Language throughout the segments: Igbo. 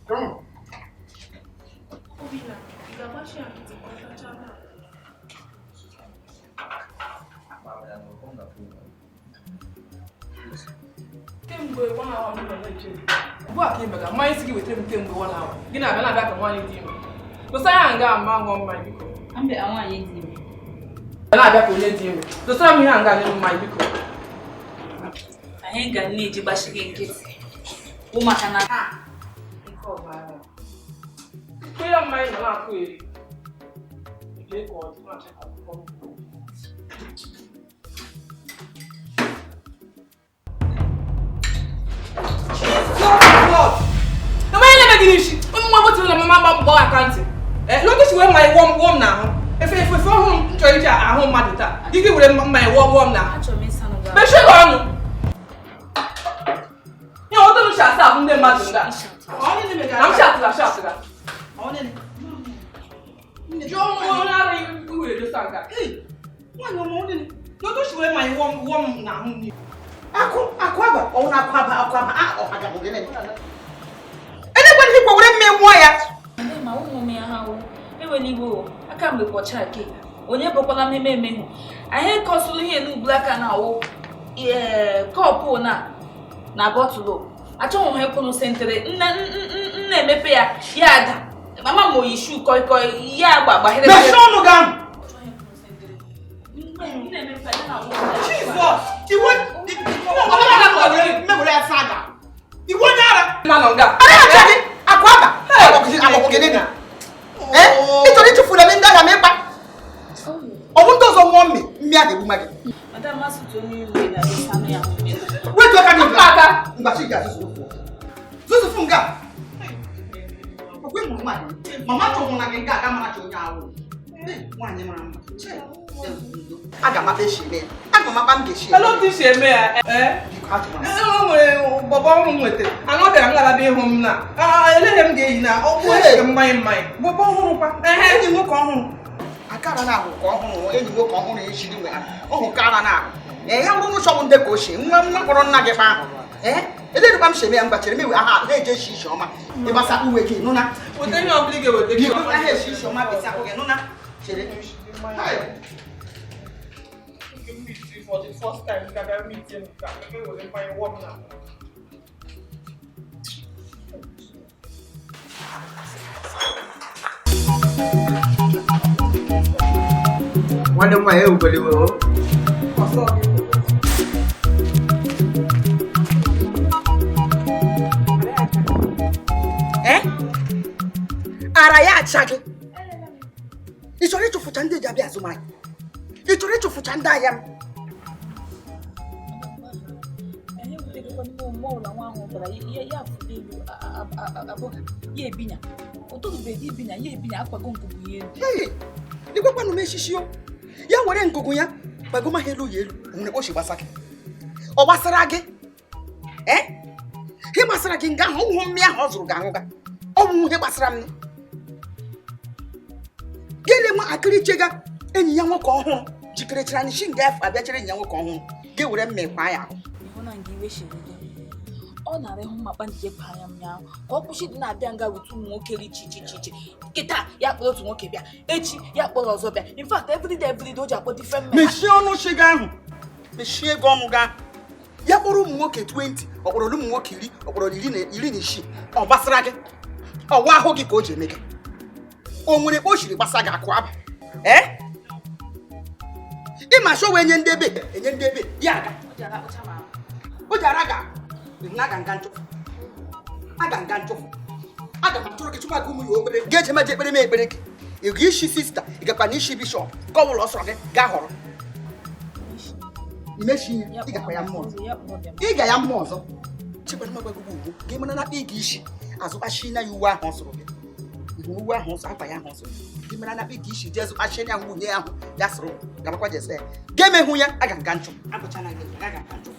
Come on. I ain't gonna need you, but she can get woman can have. Put your mind on that query. You go to check out. No man never give shit. What to mama boy can't. Look at you wear my warm now. If we for home try to at home matter. You give my warm now. But she gone. You want to shut up on the matter. I'm shut. Only John, you will do something. Hey, one morning. Not to show my warm now. Aquaba, or Aquaba, anybody who me wire. My own me how. Even you I can't be watch her cake. When you pop on me, I hear constantly here black and now. Yeah, call na bottle. I don't have no center. Me pay yada. Mama mo issue koi ya baba hele. Me show no gam. Jesus. You want me go let saga. You want nada? Malonga. Akwaba. Akogene. Ito ni tufula minda ya mepa. Omuntu zo mwami mi ade bumage. Madam masu to ni we na same ya. Wait to ka ni paka. Ngbashi ga susu. Susu funga. Mama told me I got my child. One year, I got my fish in there. I got my bandish. I don't think she may. Bobon with it. I'm not going to be home now. I let him get now. Oh, my mind. Bobon, I had him look on home. I can't know any work on home. She do. Oh, Carana. I don't someone the cushion. I'm not going to nugget. Eh? A little bump she may have got me. I have a she show me. You must have to wait. No, no. What are you obligated to give? I have she show my pizza again. No, no. She didn't. Hi. For the first time, that I meet him, that was in my work now. One of my everybody will. Araya chaki. It's only to futande jabi azumai. It's only to futanda yam. Hey, you go on to Meshio. Ya were nkuku ya, bagoma helu yelu, uneboshi basaki. ọ gbasara gị ihe gbasara gị nga ahụ ọgwụ mmiri ahụ ọ zụrụ ga-aṅụga ọgwụ ihe gbasara m gịnị nwa akịrị chega enyi ya nwoke ọhụrụ jikerechara anyị shi nga afọ abịachere enyi ya nwoke ọhụrụ ga-ewere mmekwa ya ahụ ọ nara ịhụ mmakpa njije kpa anya m ya ka ọ kwụsị dị na-abịa nga wute ụmụ nwoke dị iche kịta ya kpọrọ otu nwoke bịa echi ya kpọrọ ọzọ bịa in fact everyday o ji akpọ different men. mechie ọnụ chi gị ahụ mechie ego ọnụ gị ya kpọrọ ụmụ nwoke 20 ọ kpọrọ ụmụ nwoke 10 ọ kpọrọ 16 ọ gbasara gị ọwa ahụ gị ka o ji eme gị o nwere ebe o shiri gbasa gị akụ aba ịma show enye ndị ebe ya aga o ji ara ga aga nga nchụfụ aga m atụrụ gị chụkwa gị ụmụ ya okpere ga-eje meje ekpere m ekpere gị ị ga isi sista ị gakwa na isi bishọp ka ọ bụla ọ sọrọ gị gaa họrọ imechi ihe ị gakwa ya mmụọ ọzọ ị ga ya mmụọ ọzọ chikwara m agwago ugwu ka ị mara na ị ga isi azụkpachi na ya uwe ahụ ọ sụrụ gị ihu uwe ahụ ọsọ akwa ya ahụ ọsọ gị mara na ị ga isi jee zụkpachi ya nwunye ahụ ya sụrụ gabakwa jese ya ga-emehụ ya aga nga nchụ agụchana gị aga nga nchụ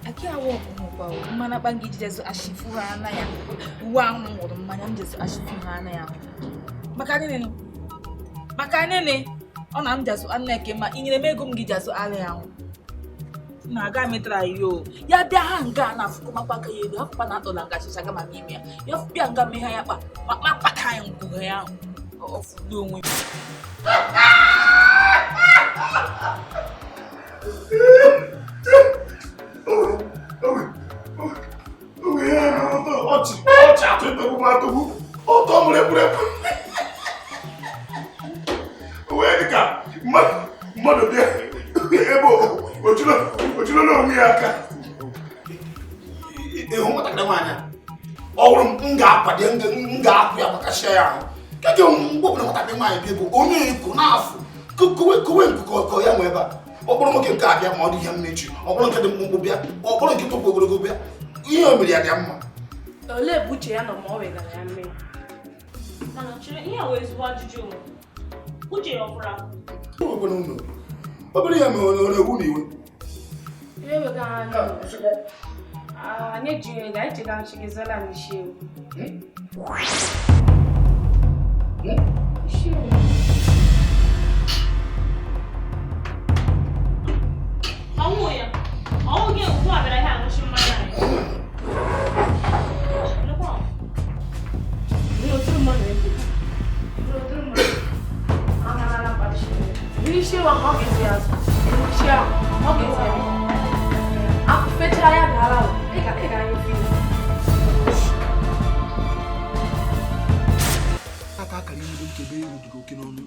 Aki awo kwa mana bangi jesu ashifu hana ya uwa ngoro mmanya jesu ashifu hana ya maka nene ona m jesu anneke ma inyere m ego m gi jesu ala ya na aga metra yo ya bịa ha nga na afuko mapaka ye do afupa na dola nga chicha ga ma mimi ya bịa nga me ha ya pa mapaka ya nkugo ya ofu di onwe Ọkpọrọ nwoke nke abịa ma ọ dị ihe mmechi ọkpọrọ nke dị mkpụmkpụ bịa ọkpọrọ nke tụpụ ogologo bịa ihe o mere ya dị mma olee bụ uche ya nọ ma ọ wegara ya mmiri mana chere ihe a wee ezigbo ajụjụ onwe uche ya ọfụrụ ahụ obere ya mere ọ na-ewu n'iwe ihe wegara anyị ejighị ga anyị chega nchigizela n'isi ewu isi ewu ọnwụ ya ọnwụ gị ugbu a bịara ihe anụchi mmanya anyị n'otu mmadụ ebe n'otu mmadụ aṅara mkpachi isi ewu ahụ ọ ga-esi azụ isi ahụ ọ ga-esi azụ akụfecha ya gara ị ga anyị fi aka akara ihe nkebe rudoro oke n'ọnụ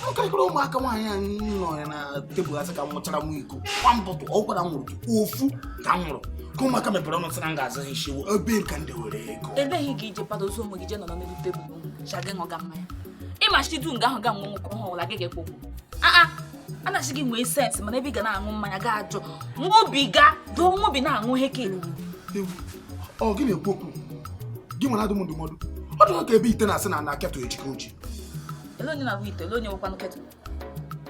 ọkarịkọrọ ụmụaka nwaanyị a nọ ya na tebụl asị ka m nwụchara m iko kwa mbọtụ ọgwara m nwụrụ gị ofu ka m nwụrụ ka ụmụaka mepere ọnụ sị na m ga-aza ha ishewo ebe ka ndị were ego ebeghị ka ije kwadozi ụmụ gị je nọ n'elu tebụl shagị ṅụga mmanya ịmachidu nga ahụ ga nwe nwoke ọhụrụ la gị ga-ekpokwu anachi gị nwee sensị mana ebe ị ga na-aṅụ mmanya ga-ajụ ṅụbiga doo ṅụbi na-aṅụ ihe ka ọ gị na-ekwu okwu gị nwere adụm ndụmọdụ ọ dịghị ka ebe ite na-asị na na ketụ ejika oji ele onye na wite ele onye nwekwanụ ketụl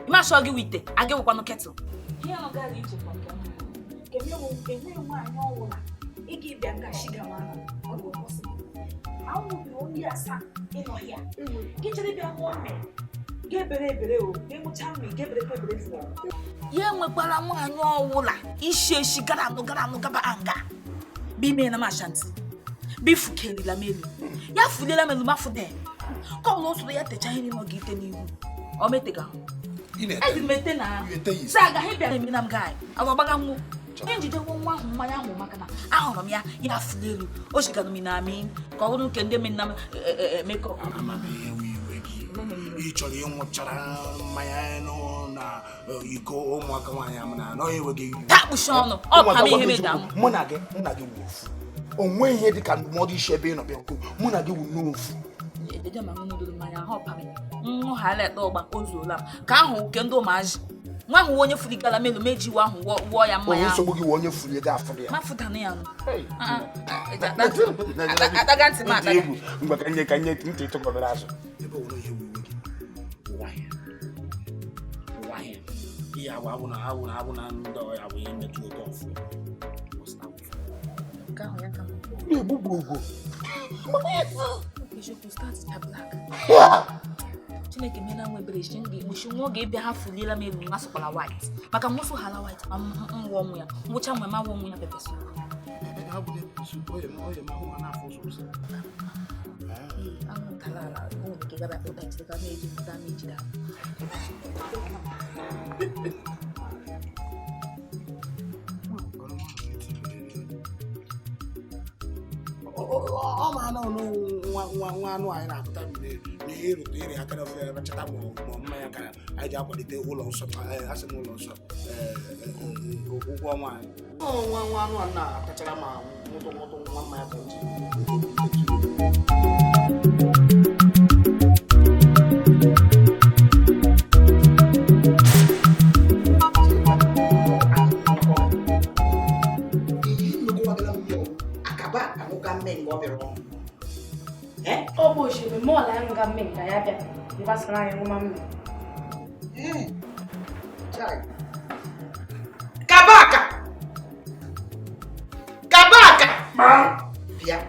ime achọ gị wite aga nwekwanụ ketụl ihe ọ gara ije kwa nke enwe nwaanyị ọwụla ị ga-ebịa nga shigama ọ bụ ọsị anwụbi onye asaa ịnọ ya gị chere bịa mụọ mme ga-ebere ebere o ga-enwụcha mma ga-ebere ebere fụọ ya enwekwara nwaanyị ọwụla ishi eshi gara anụ gaba nga bime na mashanti bifu kelila melu ya fulela melu mafude ka ọ lụsụrụ ya techa ihe n'ime oge ite n'ihu ọ metega ezi mete na sa agaghị bịara eme na m gaanyị agbaga nwụ onye njide nwa ahụ mmanya ahụ maka na ahụrụ m ya ya fụli elu o chigara m na amị ka ọ bụrụ nke ndị menna m mekọp ị chọrọ ịnwụchara mmanya na iko ụmụaka nwaanyị ama na anọghị enweghị iri takpuchi ọnụ ọ pa m ihe meda m mụ na gị wụ ofu o nweghị ihe dị ka ndụmọdụ isi ebe ị nọ bịa nkwu mụ na gị wụ n'ofu ejeje ma ṅụnụdoro mmanya ahụ ọpami nwụ ha leta ọgba ozuola m ka ahụ nke ndị ụmụazị nwa ahụ onye furu gala melu meji iwe ahụ wụọ ya mmanya ahụ nsogbu gị wụ onye furu ego afọ ya mafụtanụ ya nụ ataga ntị m ataga mgbe ka nye ntị tụkọbere azụ ebe ọ ihe iwe gị ụwa ya ahịa ihe abụ na ndị ọya bụ ihe metụ oke ọfụ na-egbugbu ugwu Chineke mena nwe bere shi ngi mushi nwo ga bia ha fulila me mu masokola white maka musu hala white nwo mu ya wucha nwe ma wo mu ya pepe so ha bu ne su oye ma ho na afọ so an kalala ko ke ga ba o ta tsika me ji da me ji da ọ ma na nwa anụ anyị na-apụta n'ịrụta iri aka na ofe cheta ma mmanya ka anyị ji akwalite ụlọ nsọ asị na ụlọ nsọ ụgwọ ọnwa anyị nwa anụ a na-atachara ma mụtụ nwa mmanya ka ji Oh, bullshit, but more like I'm gonna make that. You pass around your mom. Kabaka! Ma! Yeah.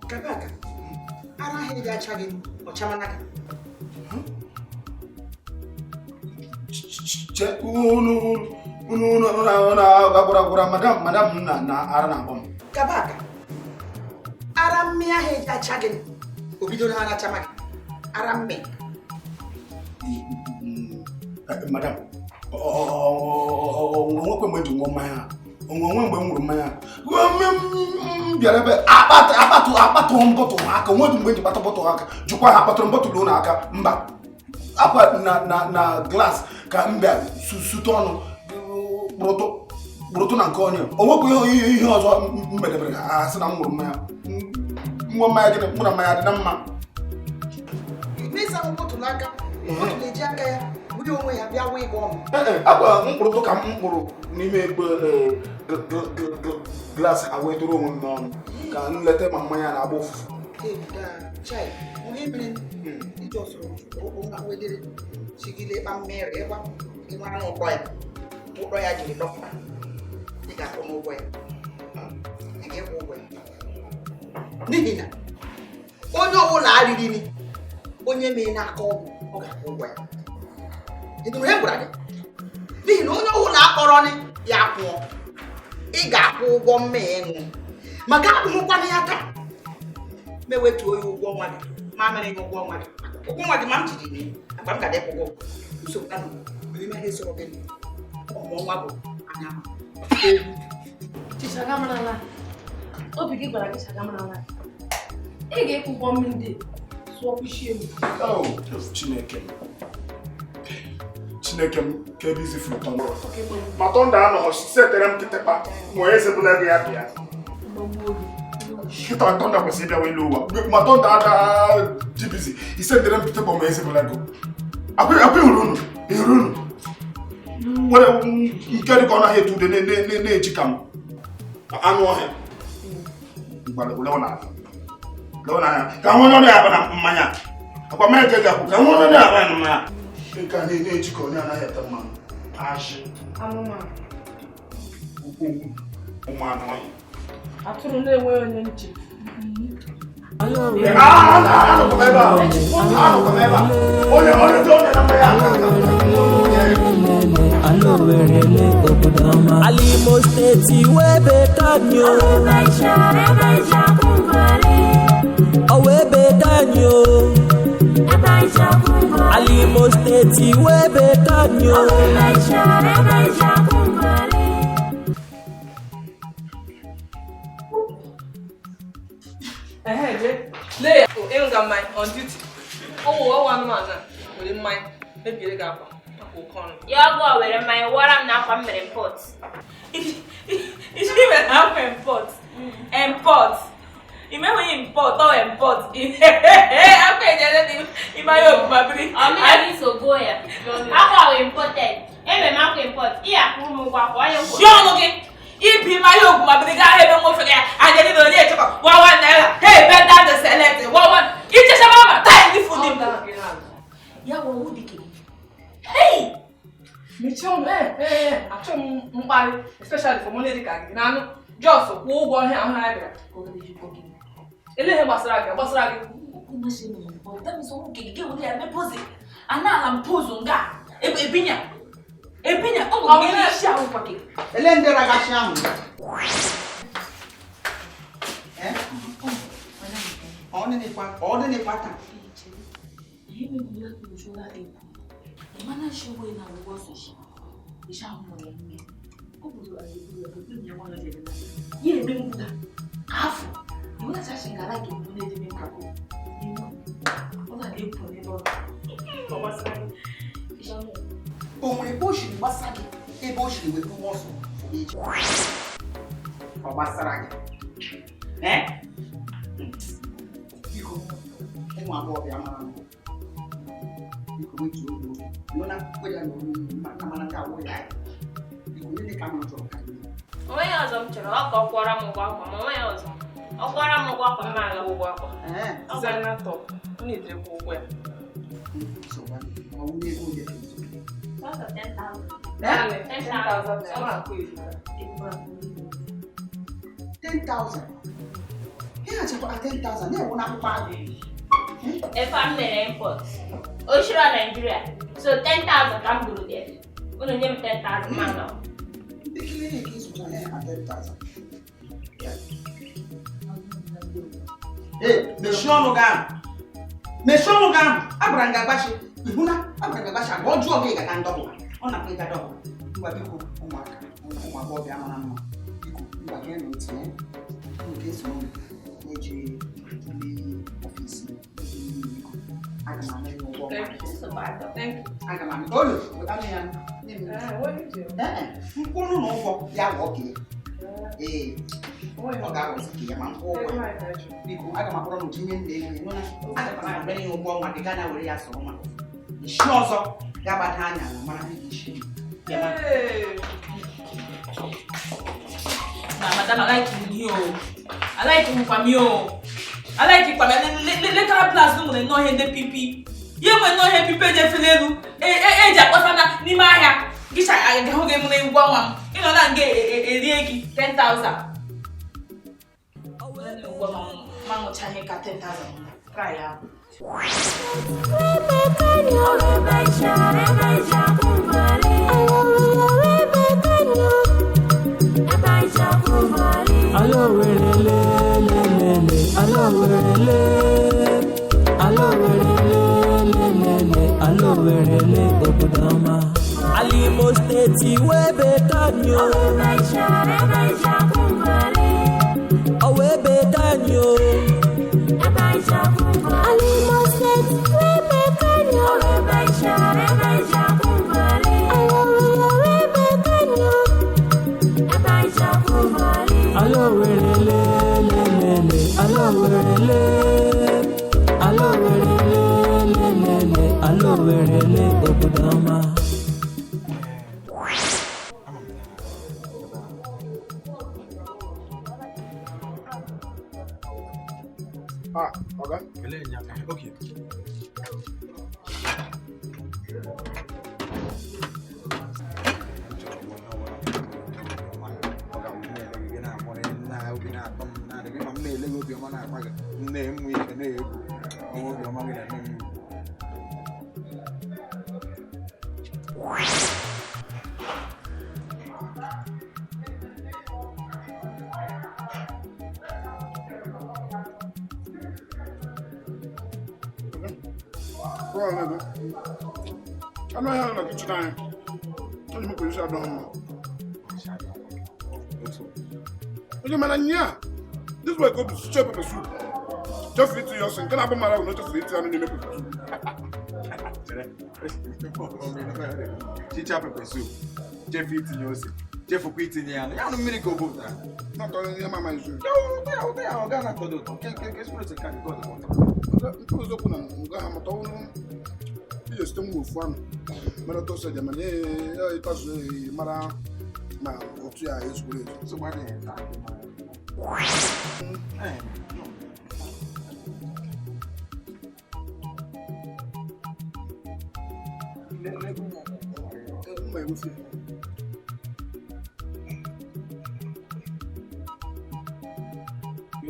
Kabaka. I don't hear that chugging or chamanaka. Unu agwara madam na ara na akpọ m. Kabaka. Ara mmịa ha eji acha gị obido ha na-acha maka ara mme. Madam, onwekwe mgbe ji nwụọ mmanya onwe mgbe m nwụrụ mmanya bịara ebe akpatụ mbọtụ aka onwe mgbe ji kpata bọtụ aka jụkwa ha akpatụrụ mbọtụ lụọ n'aka mba akwa na glass ka m bịa sute ọnụ kpụrụtụ na nke onye onwekwa ihe ọzọ mbedebere asị na m nwụrụ mmanya nwa mmanya gịnị mụ na mmanya dị na mma n'ịsa mbọtụ n'aka mbọtụ na-eji aka ya wuri onwe ya bịa wee ọnụ akwa mkpụrụtụ ka m mkpụrụ n'ime egbe glass ha wee doro onwe m n'ọnụ ka m leta ma mmanya na-agba ụfụfụ Sigile mmiri ịgba ịmara na ụkpọ ya jiri dọkpa ị ga-akwụ n'ụgwọ ya ị ga-ekwu ụgwọ ya n'ihi na onye ọbụla arịrị nri onye mee n'aka ọgwụ ọ ga-akwụ ụgwọ ya ịdụrụ ihe gwara gị n'ihi na onye ọbụla akpọrọ nị ya kwụọ ị ga-akwụ ụgwọ mmehie ṅụ maka akwụmụkwana ya aka mewetuo ya ụgwọ ọnwa gị ma mere gị ụgwọ ọnwa gị ụgwọ ọnwa gị ma m jiri nri akpa m ga dịkwụ ụgwọ nsogbu na n'ime ihe sọrọ gị ọmụọnwa bụ anya Chichagamala. Obi gị gwara gị chagamala. Ị ga-ekwu ụgwọ mmiri ndị sụọ kwuchie m. Chineke m ka ebe izi furu tọndụ ma tọndụ anọ setere m kịtịkpa ma onye ezebụla gị ya bịa kịta tọndụ kwesịrị ịbịa wee ụwa ma tọndụ ada jibizi isetere m kịtịkpa ma ezebụla gị akwa ihuru unu nwere nke dịka ọ naghị etu ude na-eji ka m anụ ọhịa lewe n'anya ka nwa onye ya aba na mmanya akwa mmanya ka ga-akwụ ka nwa onye ya aba na mmanya nke a na-eji ka onye anaghị ete mmanụ ajị ụmụ anụ ọhịa atụrụ na-enweghị onye nche Alimo State webe kanyo webe kanyo Alimo State webe kanyo Lay enga mine on duty. Oh, one man with mine. Maybe the gap. Ya go where my water na kwa mere pot. Is even half import. Import. Remember import or import. Okay, just in my own babri. I so go here. How imported? Ebe ma ko import. Iya ku mu kwa kwa yo. Yo no ke. Ibi my own babri ga hebe mo fere. Ade money the car. Now, just who go here and have ele gbasara gị that means who get we dey me pose and now I'm pose nga ebinya o go be isi ahụ kwake ele ndị ragashi ahụ ọ dị n'ikpa taa ihe me bula ku shola e mana shi we na wo so shi isha mo le mi o bulu ayi bulu ni won le na ye me bula afu you na sashi ngala ke mo le me kako ona de po ni bo o wasara isha mo o nwere boshi gbasara gị ebe o shiri wee bụ ọsọ eji ọ gbasara gị biko ụmụ agbọghọ bịa mara m biko wetu oge oge na kwere ya n'olu maka mana ka awụ ya biko ndị ka m chọrọ ka gị onwe ya ọzọ m chọrọ ọ ka ọ kwara m ụgwọ akwa ma onwe ya ọzọ ọ kwara m ụgwọ akwa m ala ụgwọ akwa senator ọ na-ejere kwa ụgwọ ya ọ wụ n'ego oge 10,000. Here is 10,000. Never want to buy. If I'm the import, Oshira Nigeria, so 10,000 come to there. We don't need 10,000 man now. The clinic is 10,000. Hey, Meshonogam, Abranga Bashi, Ibuna, Abranga Bashi, I want you again and double. On a plate at all. You are people, my boy, Yaman, you again, it's in case you office. I can manage your work. Thank you. I can manage all of it. What do you do? You don't know what they are working. Eh, ọ̀gá was here, man. Oh, because I am a problem with you. I am very well, my Ghana will ask for man. The shows up, Gabatania, man. Madam, I like you. I like you from you. I like you from let our class no know him the pipi. You will know him pipi je filelu. Ja kwasana ni mahia. Gisha aga ho game na ngwa nwam. You know na nge eriegi 10,000. Mango chahe ka 10,000. Try ya. Alimo State webe kanyo awebe kanyo Alimo State webe kanyo alo werele obudama Okay. Okay. I'm not having a good time. I'm not going to shut down. This way go to chop up a soup. Just fit to your son. Can I have my life? Not just fit to your she chop up a soup. Jeff eating yours. Jeff eating young. I don't mean to go there. Not only your mama is. No, they are going to do. Can't go to it was open and Gahamaton. You still move one. Marato said, it was a mara. Ma, what you are is good. So, what Ke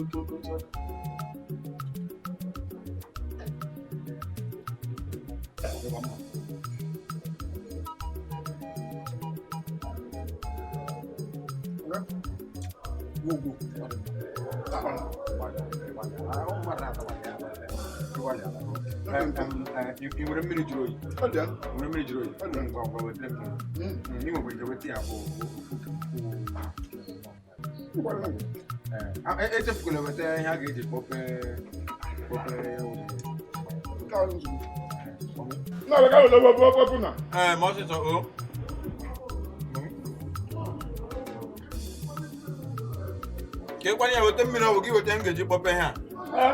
kwani ya wote mmiri ogi wote ngeji pope ha.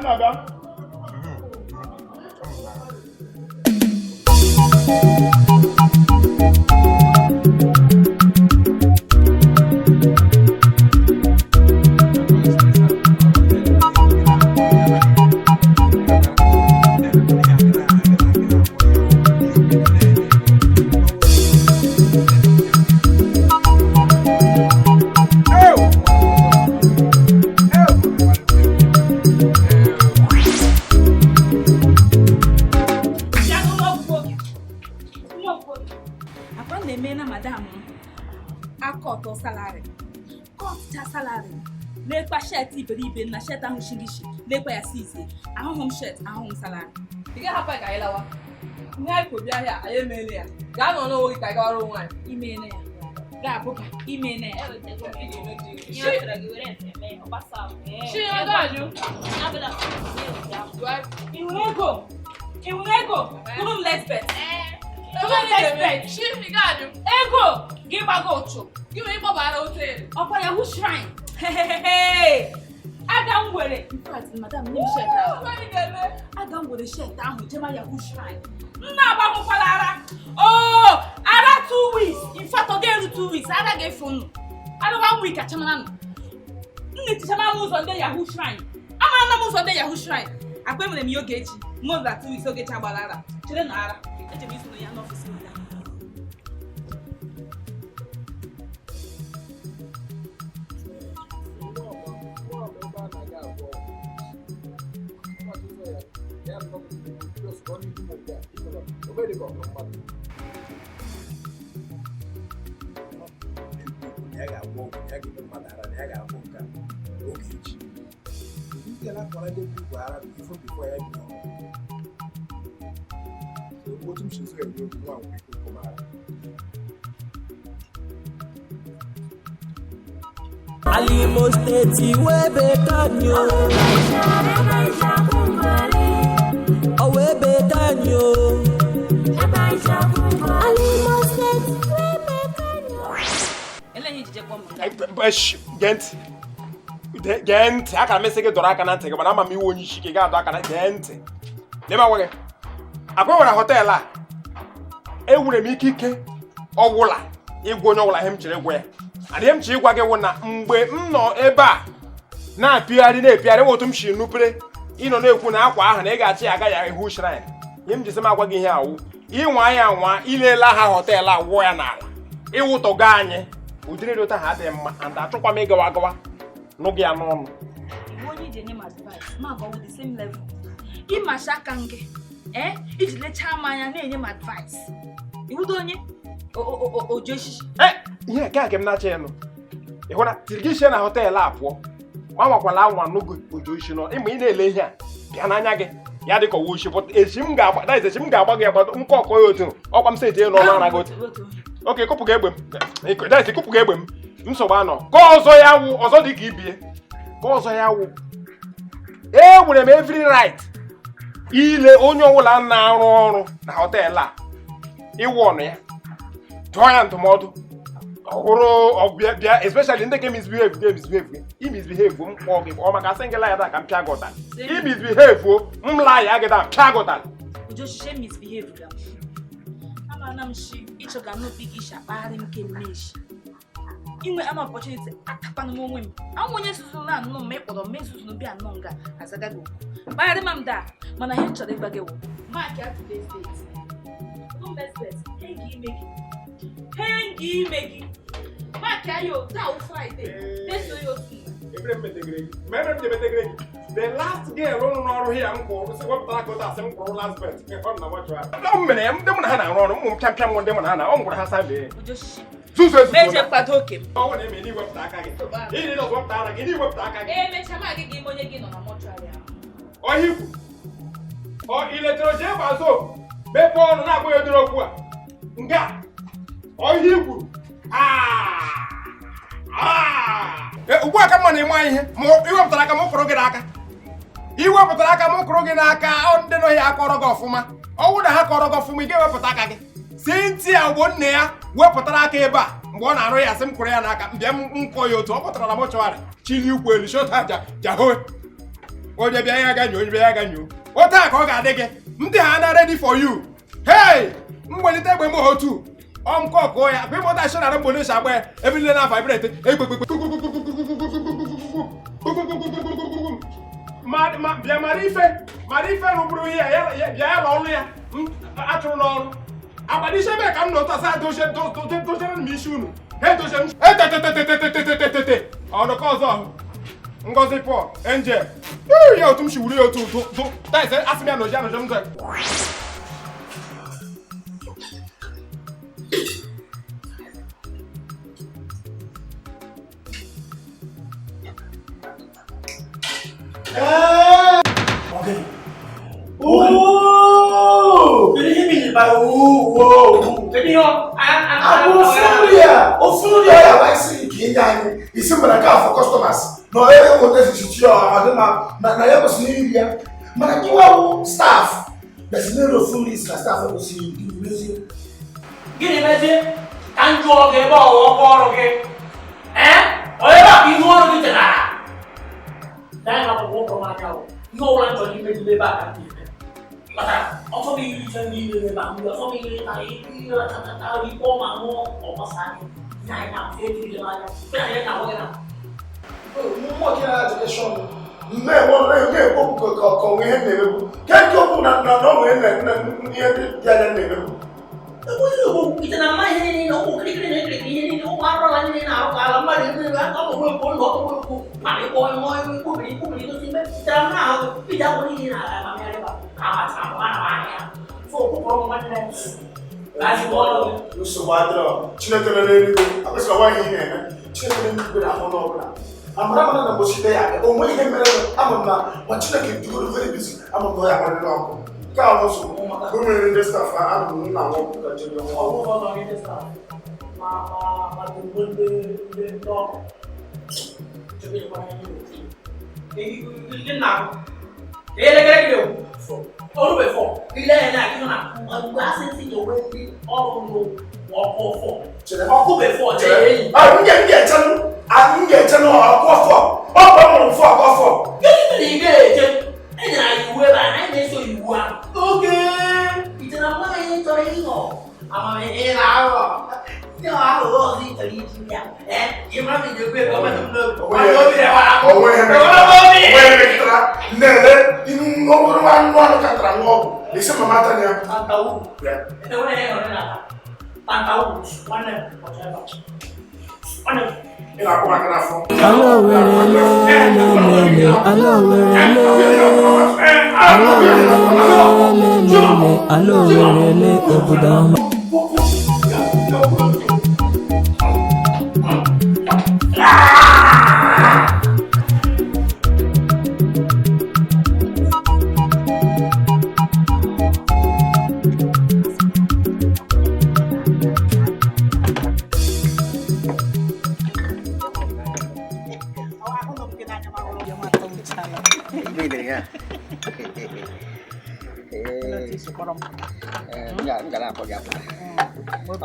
Na ga. Iberibe na shirt ahụ shigishi lekwa ya sisi ahụhụ m shirt ahụhụ m salary ị ga-ahapụ ka anyị lawa ihe anyị kwụ bịa ahịa anyị emeela ya gaa nọ n'onwe gị ka anyị gawara onwe anyị imene ya ga-abụ ka imene ya ịhụrụ ego kwụrụ m lesbet ego gị gbago ụchụ gị nwere ịkpọbara hotelu ọkwa ya hụ shrine aga m were in fact madam name shirt ahụ aga m were shirt ahụ jema yahoo shrine nna agbakwụkwala ara ara 2 weeks in fact ọ ga-eru 2 weeks ara ga-efu unu ara 1 week achamana nụ nne tichamara m ụzọ ndị yahoo shrine amara m ụzọ ndị yahoo shrine akpa enwere m ya oge echi moza 2 weeks oge echi agbara ara chere na ara eche m iso ya n'ọfịs ya Alimo State webe kanyo webe kanyo Alimo State webe kanyo elenye jije kwa Gent aka mesi gị dọrọ aka na ntị gị mana ama m iwe onye isi gị ga-adọ aka na gent lema nwe gị akwa nwere họteelụ a enwere m ike ọgwụla ịgwa onye ọgwụla ihe m chere ịgwa ya adịghị m chere ịgwa gị wụ na mgbe m nọ ebe a na-apịgharị otu m si nupere ịnọ na-ekwu na akwa ahụ na ị ga-achị aga ya ihu shrine ihe m jisi m agwa gị ihe awụ ịnwa ya nwa ilela ha họteelụ a wụọ ya n'ala ịwụtọgo anyị ụdịrị dị ụta ha adịghị mma and achọkwa m ịgawa agawa n'oge ya n'ọnụ onye ije nye m advice ma agbawo the same level ịmacha aka gị iji lechaa m anya na-enye m advice iwudo onye ojo echichi ihe nke a ke m na-acha ịnụ ịhụ na tiri gị ise na họteelụ a pụọ ma nwakwala anwa n'oge ojo isi nọ ịma ị na-ele ihe a bịa n'anya gị ya dị ka ọwa oshi pụta echi m ga-agba gị agbado nke ọkọ ya otu ọkwa m seti n'ọnụ ara gị otu oke kụpụ gị egbe m nsogbu anọ ka ọzọ ya wụ ọzọ dị ka ibie ka ọzọ ya wụ enwere m every right ile onye ọbụla na-arụ ọrụ na họteelụ a ịwụ ọnụ ya dụọ ya ndụmọdụ ọhụrụ ọbịa especially ndị ka misbehave imisbehave m kpọọ gị ọ maka asị ngela ya da ka m pịa gị ụtalị imisbehave m laa ya gị da pịa gị ụtalị amana m shi ịchọga n'obi gị isi akpagharị m kemgbe echi inwe an opportunity atakwana m onwe m anwụ onye susu na anụ m ịkpọrọ m esusu n'obi anọ nga azaga gị okwu kpagharị ma m daa mana ihe m chọrọ ịgba gị wụ maakị atụle steeti nombesbet hengi ime gị maakị ahịa taa wụ fraịde deso ya otu The last girl on our here, uncle, what I got as some last bet. No, ma'am, them Hannah, one champion one them Hannah, on what has I been. Susan, Major Patoke. Oh, and any work that I get. He didn't want that, any work that I get. Make sure I give money again on a mortuary. Or you. Or electro jam as well. Before not going to know. Nga. Or you. Work a money, my more. You have to like a more crooked. You were but like a more crooked on the Noya Korogofuma. Oh, would I have for me? Give up a taka. Cynthia won't near. Where Patakeba. One area, some Korean, them Unkoyo to Opera Mochuari. Chill will shot at Jahoe. What the Biagan you? What I call Gadege? Mtihana ready for you. Hey! When it ever more too. Koya, people that should have police aware, every little vibrated. Marife, only atronol. Abadisha, I'm not a side to mission. On the cause of Ngozi Paul, NJ. You are too sure to. That's it. Ask me, no, Jan. Okay. Oh! Did you hear me? Whoa! I see Kenya. It's simple like for customers. No, everyone wants to show. I don't know. Now, I was in India. Man, you are staff. There's no food is staff. I was in India. Get imagine. Can't you all get about okay? Eh? Whatever you want to do, then I will walk on my cow. No one can even be back at me. But also be usually the bamboo, or something like I call my mom or Masani. I am 80 years old. What can I education? No, one can't go no it's an amazing no clicking no one running out. I'm Carlos, women in this stuff, I don't know what to do. Oh, this stuff. But the dog to be one you didn't know. They you. All the way for. We let I'm glassing your way all walk for. I'll go before. I get I can get for. Get and I will I so you are. Okay. It's an amazing torino. I'm in our. You are all the Italian. And you might be the great woman of love. Enggak lah, kok ya.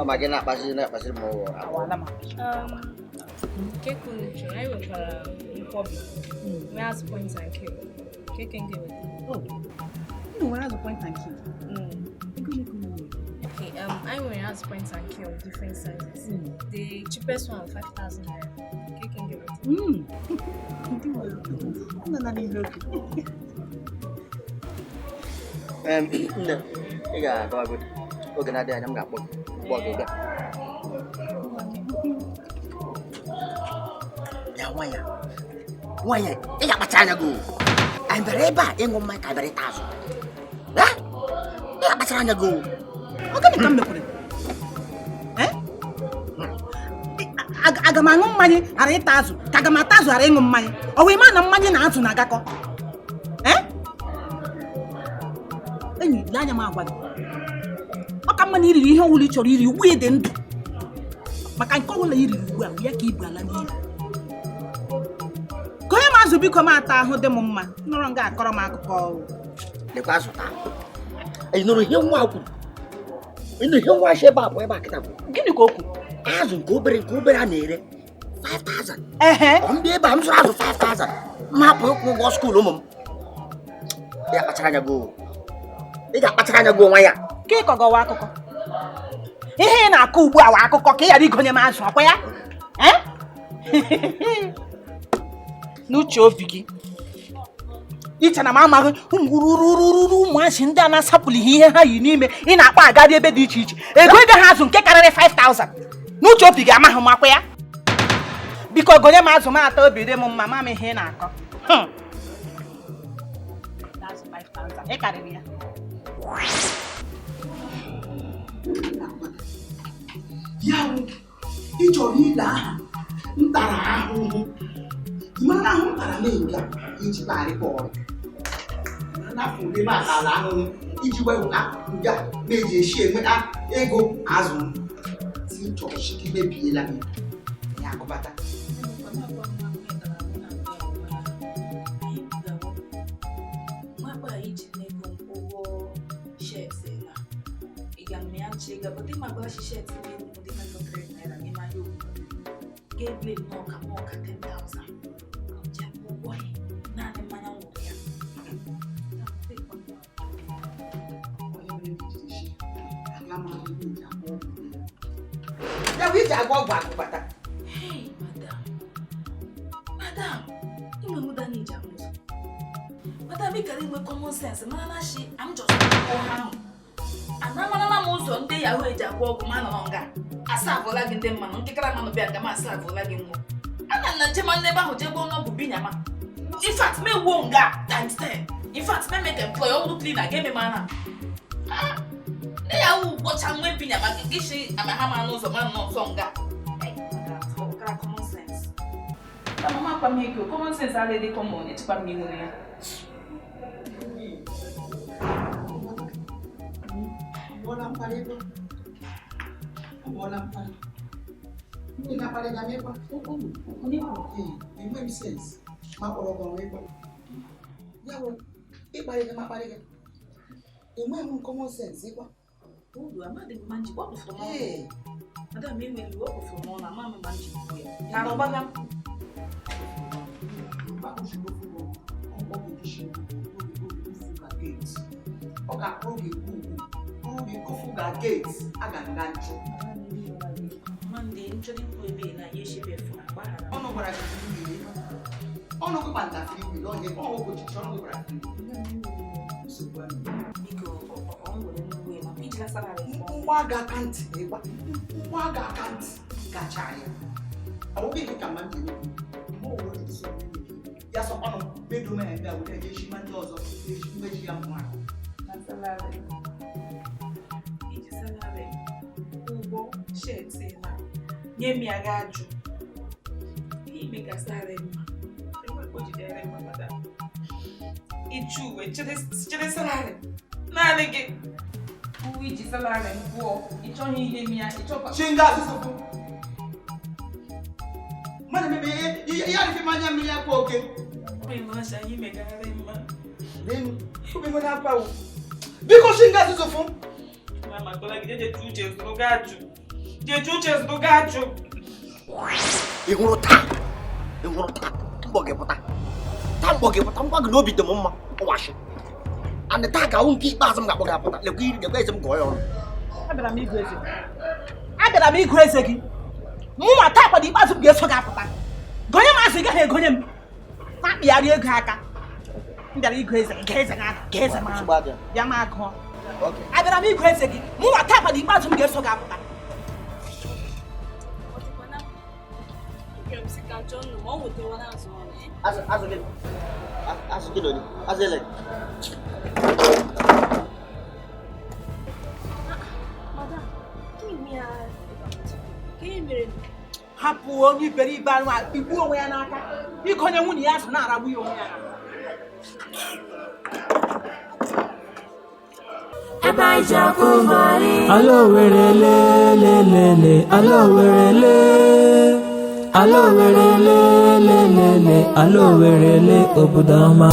Makin nak pasti mau awal. Cake culture, I will hobby. We have points and kill. Cake and give it. Oh, you know, has a point and kill. Okay, I will have points and kill different sizes. The cheapest one 5,000 naira. Cake and give it. Iya, kalau aku kena ada yang nggak buat juga. Nyawa ya. nwanyị ị ga-akpacha anya gị anyị bịara ebe a ịṅụ mmanya ka anyị bịara ịta azụ ị ga-akpachara anya gị ọ gịnị ka m mekwere aga m aṅụ mmanya ghara ịta azụ ka aga m ata azụ ghara ịṅụ mmanya ọ wee ma na mmanya na azụ na-agakọ enyi ile anya m agwa gị ọ ka mma na iriri ihe ọbụla ị chọrọ iri ugbu dị ndụ maka nke ọbụla iriri ugbu a ya ka ibu ala n'ihu ka onye m azụ biko m ata ahụ dị m mma nọrọ nga akọrọ m akụkọ lekwa azụ taa ị nụrụ ihe nwa kwuru ịnụ ihe nwa shi ebe a bụ ebe a kịta bụ gịnị ka o kwuru azụ nke obere a na-ere 5,000 ọ ndị ebe a m zụrụ azụ 5,000 ma hapụ ịkwụ ụgwọ skuulu ụmụ m ị ga-akpachara anya gị onwe ya ka ị kọgọwa akụkọ ihe ị na-akọ ugbu a wa akụkọ ka ị ghara igonye m azụ ọkwa ya n'uche obi gị iche na m amaghị ruru ụmụazị ndị a na-asapụlighị ihe ha yi n'ime ị na-akpọ agadi ebe dị iche iche ego ego ha azụ nke karịrị 5,000 n'uche obi gị amaghị m akwa ya biko gonye m azụ m ata obi dị m mma ma m ihe ị na-akọ ị karịrị ya ya ị chọrọ ile aha ntara ahụhụ mana ahụ ntara na-enga iji kparịkọ ọrụ na-afụ ebe a tara ahụhụ iji wepụta nga na-eji eshi enweta ego azụ ti chọrọ chike mebiela m ya akụbata chega, botei uma bocha botei mais um treino nela, e mais um gameplay moca 10,000. Já boy, nada mais não morria. Já vi já agora vai bata. Hey, madam, tu me muda ni jamu. Madam, me carry my common sense, mana she, I'm just going Anamana muzo nde yahu eji agwa ọgwụ ma nọ nga asavụla gị ndị mmanụ nkekara manụ bịa nga ma asavụla gị nwa ana na njem n'ebe ahụ jebe ọnụ bụ binyama in fact me wo nga times 10 in fact me make employ ọrụ cleaner ga eme mana nde yahu gbocha nwe binyama gị shi ama ha ma n'ụzọ ma nọ nsọ nga ọkara common sense na mama kwa m ego common sense adịghị common echekwa m iwu ya Bola mpalego. Bola mpalego. Ina palega mepa. It makes sense. Ma porogo mepa. Yawo, e palega ma palega. E mo common sense ikwa. Odu amade manji what from all. Madam me we work from all na mama manji ko ya. Na no baga. Ba ko shigo fugo. On ko bi shigo. Fuga gates. Oga proge ku. Kufuga gates aganga ncho mande nchori kwebe na yeshebe funa bahara ono gwara gị mmiri ono gị banda free onye ono gị chichi ono gị gwara biko ọ nwere nwe ma pijila salary ngwa ga akantị ịgba ngwa ga akantị gacha ya ọ bụ gị ka mmadụ na o nwere isi ya sọ ono bedroom ebe a were yeshi ma ndị ọzọ yeshi meji ya mma na salary ụgwọ shet na nye m ya ga ajụ ime ka salary mma enwekwa jidere mma madam ịchụ uwe chere salary naanị gị uwe iji salary m pụọ ịchọghị ihe m ya ịchọkwa chinga asụsụ mmadụ mebe ihe arịfe manya mmiri akwa oke ọsha anyị megharị mma biko chinga asụsụ Mama, tola que je chuche do gacho. Je chuche do gacho. Igurota. Mboge pota. Tamboge pota mboge no bi de mama. Washi. Ande ta ga unki ikpeazụ m ga-akpọ gị apụta. Lekwa eze m gụọ ya ọrụ. Abịara m ịgụ eze gị. Mụnwa taa kwado ikpeazụ m ga-eso gị apụta. Gonye m azụ ị gaghị egonye m. Na-akpịgharị ego aka. M bịara ịgụ eze gị, eze gị aka, eze m ahụ. Ya m agụọ. Abịara m ịgụ eze gị. Mụnwa taa kwado ikpeazụ m ga-eso gị apụta. Mexican John, no one with the one as well. As again. As again. As like. Madam, give me hapụ onye iberibe anụ igbu onwe ya n'aka biko onye nwunye ya so na-aragbu ya onwe ya ebe anyị ji akụ mari alo were lelelele alo were le alo were lelelele alo were le obodo ọma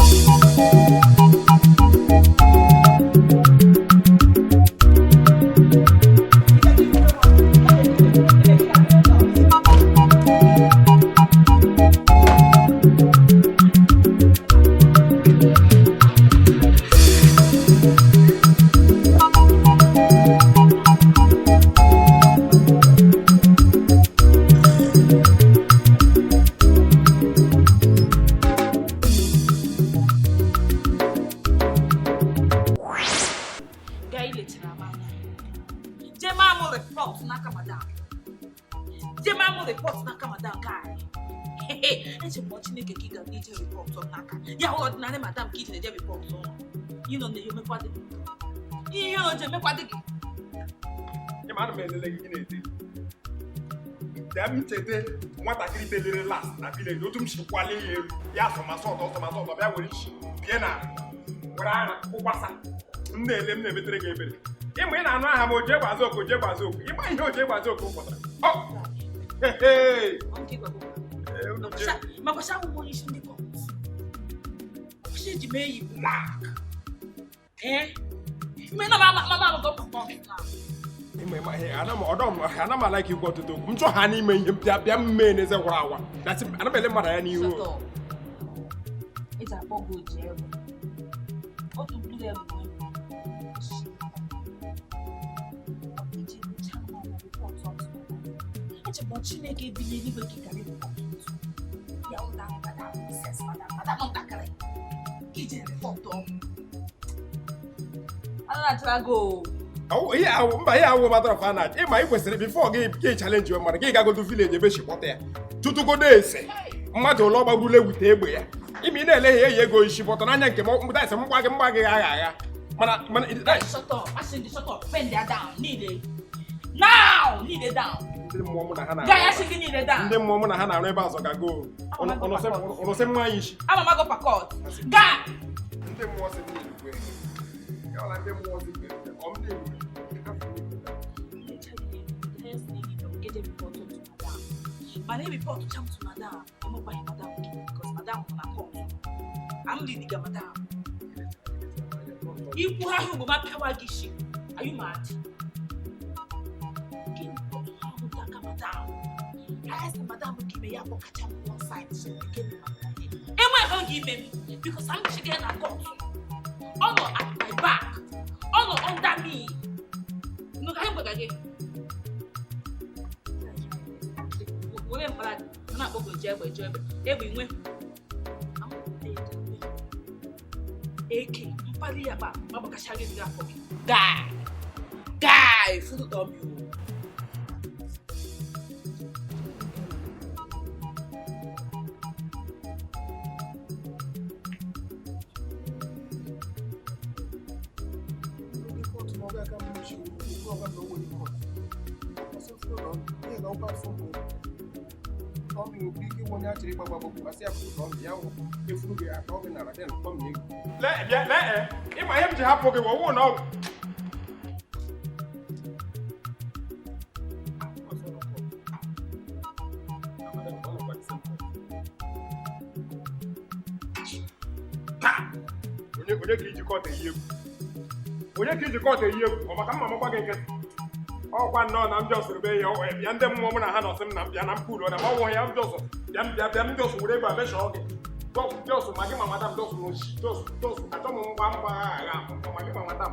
nwatakịrị belere last na village otu m si kwale ya elu ya asọmasọtọ bịa were isi bie na were ara ụgbasa m na-ele m na-emetere gị ebere ịma ị na-anụ aha m oje gbazi oku ịma ihe oje gbazi oku pụtara ana m ala ikwu ọtụtụ okwu m chọ ha n'ime ihe bịa mme n'eze gwara awa ana m ele mmadụ ya n'ihu Chineke ebili eluigwe kikara ya ụda ntakịrị ije rịpọtụ go. mba ya awụ matara fa na ịma ị kwesịrị bifo gị chalenji mmadụ gị gagodo vileji ebe chịkpọta ya tutugodo ese mmadụ ụlọ gbagburu ewute egbe ya ime ị na-ele ya eyi ego isi pọtọ n'anya nke mụta ese mgba gị agha mana ndị mmụọ mụ na ha na-arụ ebe azọ gago ọnụsị mma anyị isi ndị mmụọ si n'igwe ndị mmụọ si But I report to madam. I'm not buying madam because madam will not come. I'm leading madam. You who have no power gishi. Are you mad? Give madam. I asked the madam to give me a book on one side. So you give me madam. Am I going to give me? Because I'm chicken and court. Honor at my back. Honor under me. No, I am going to get. Women blood, not over jab. Every win. AK, Paliaba, Mabaka Shaggy for me. Guy, full of you. ịma ihe m ji hapụ gị wọwụ na ọgwụ onye ka ijikọta ihe egwu ọ maka mma mgba gị nkịtị ọkwa nnọọ na ndị ọsụrụ be ya bịa ndị mmụọ mụ na ha nọsị m na bịa na mpụrụ na ma ọnwụ ya ndị ọsọ bịa ndị ọsụ were ebe a meshọ gị ndị ọsụ ma gị ma madam ndị ọsụ n'ochi dọsụ achọ m mgba agha ma gị ma madam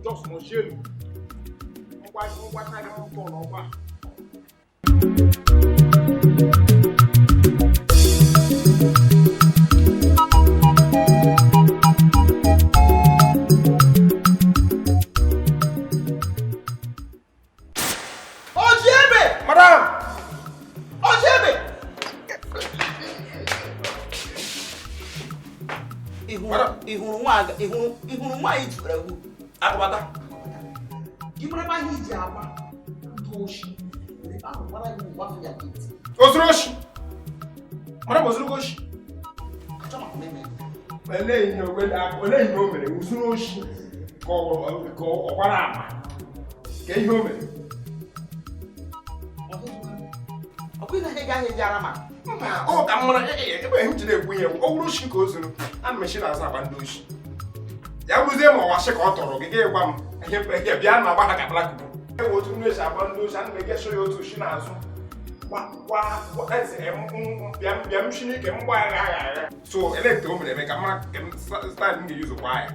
dọsụ n'ochi elu ngwa karịa ụtọ n'ọgba ihuru nwaanyị jikọrọ egwu akpata gị mara ebe ahụ iji agba ndị oshi ozuru oshi mara bụ ozuru oshi olee ihe o mere ozuru oshi ka ọ gbara ama ka ihe o mere ọ bụghị na ihe gaghị eji ara ma ọ ka m mara ebe m jiri ekwu ihe ọ bụrụ oshi ka o zuru a mechi na-azụ agba ndị oshi ya bụzie ma ọwa shi ka ọ tọrọ gị ga-egwa m ihe bịa ma agba ha ka kpalakuku enwe otu m esi agba ndị oshi a na ege so ya otu oshi n'azụ bịa m shi n'ike m gba agha agha so elekta o mere eme ka m mara staịlụ m ga-eyuzu kwa ya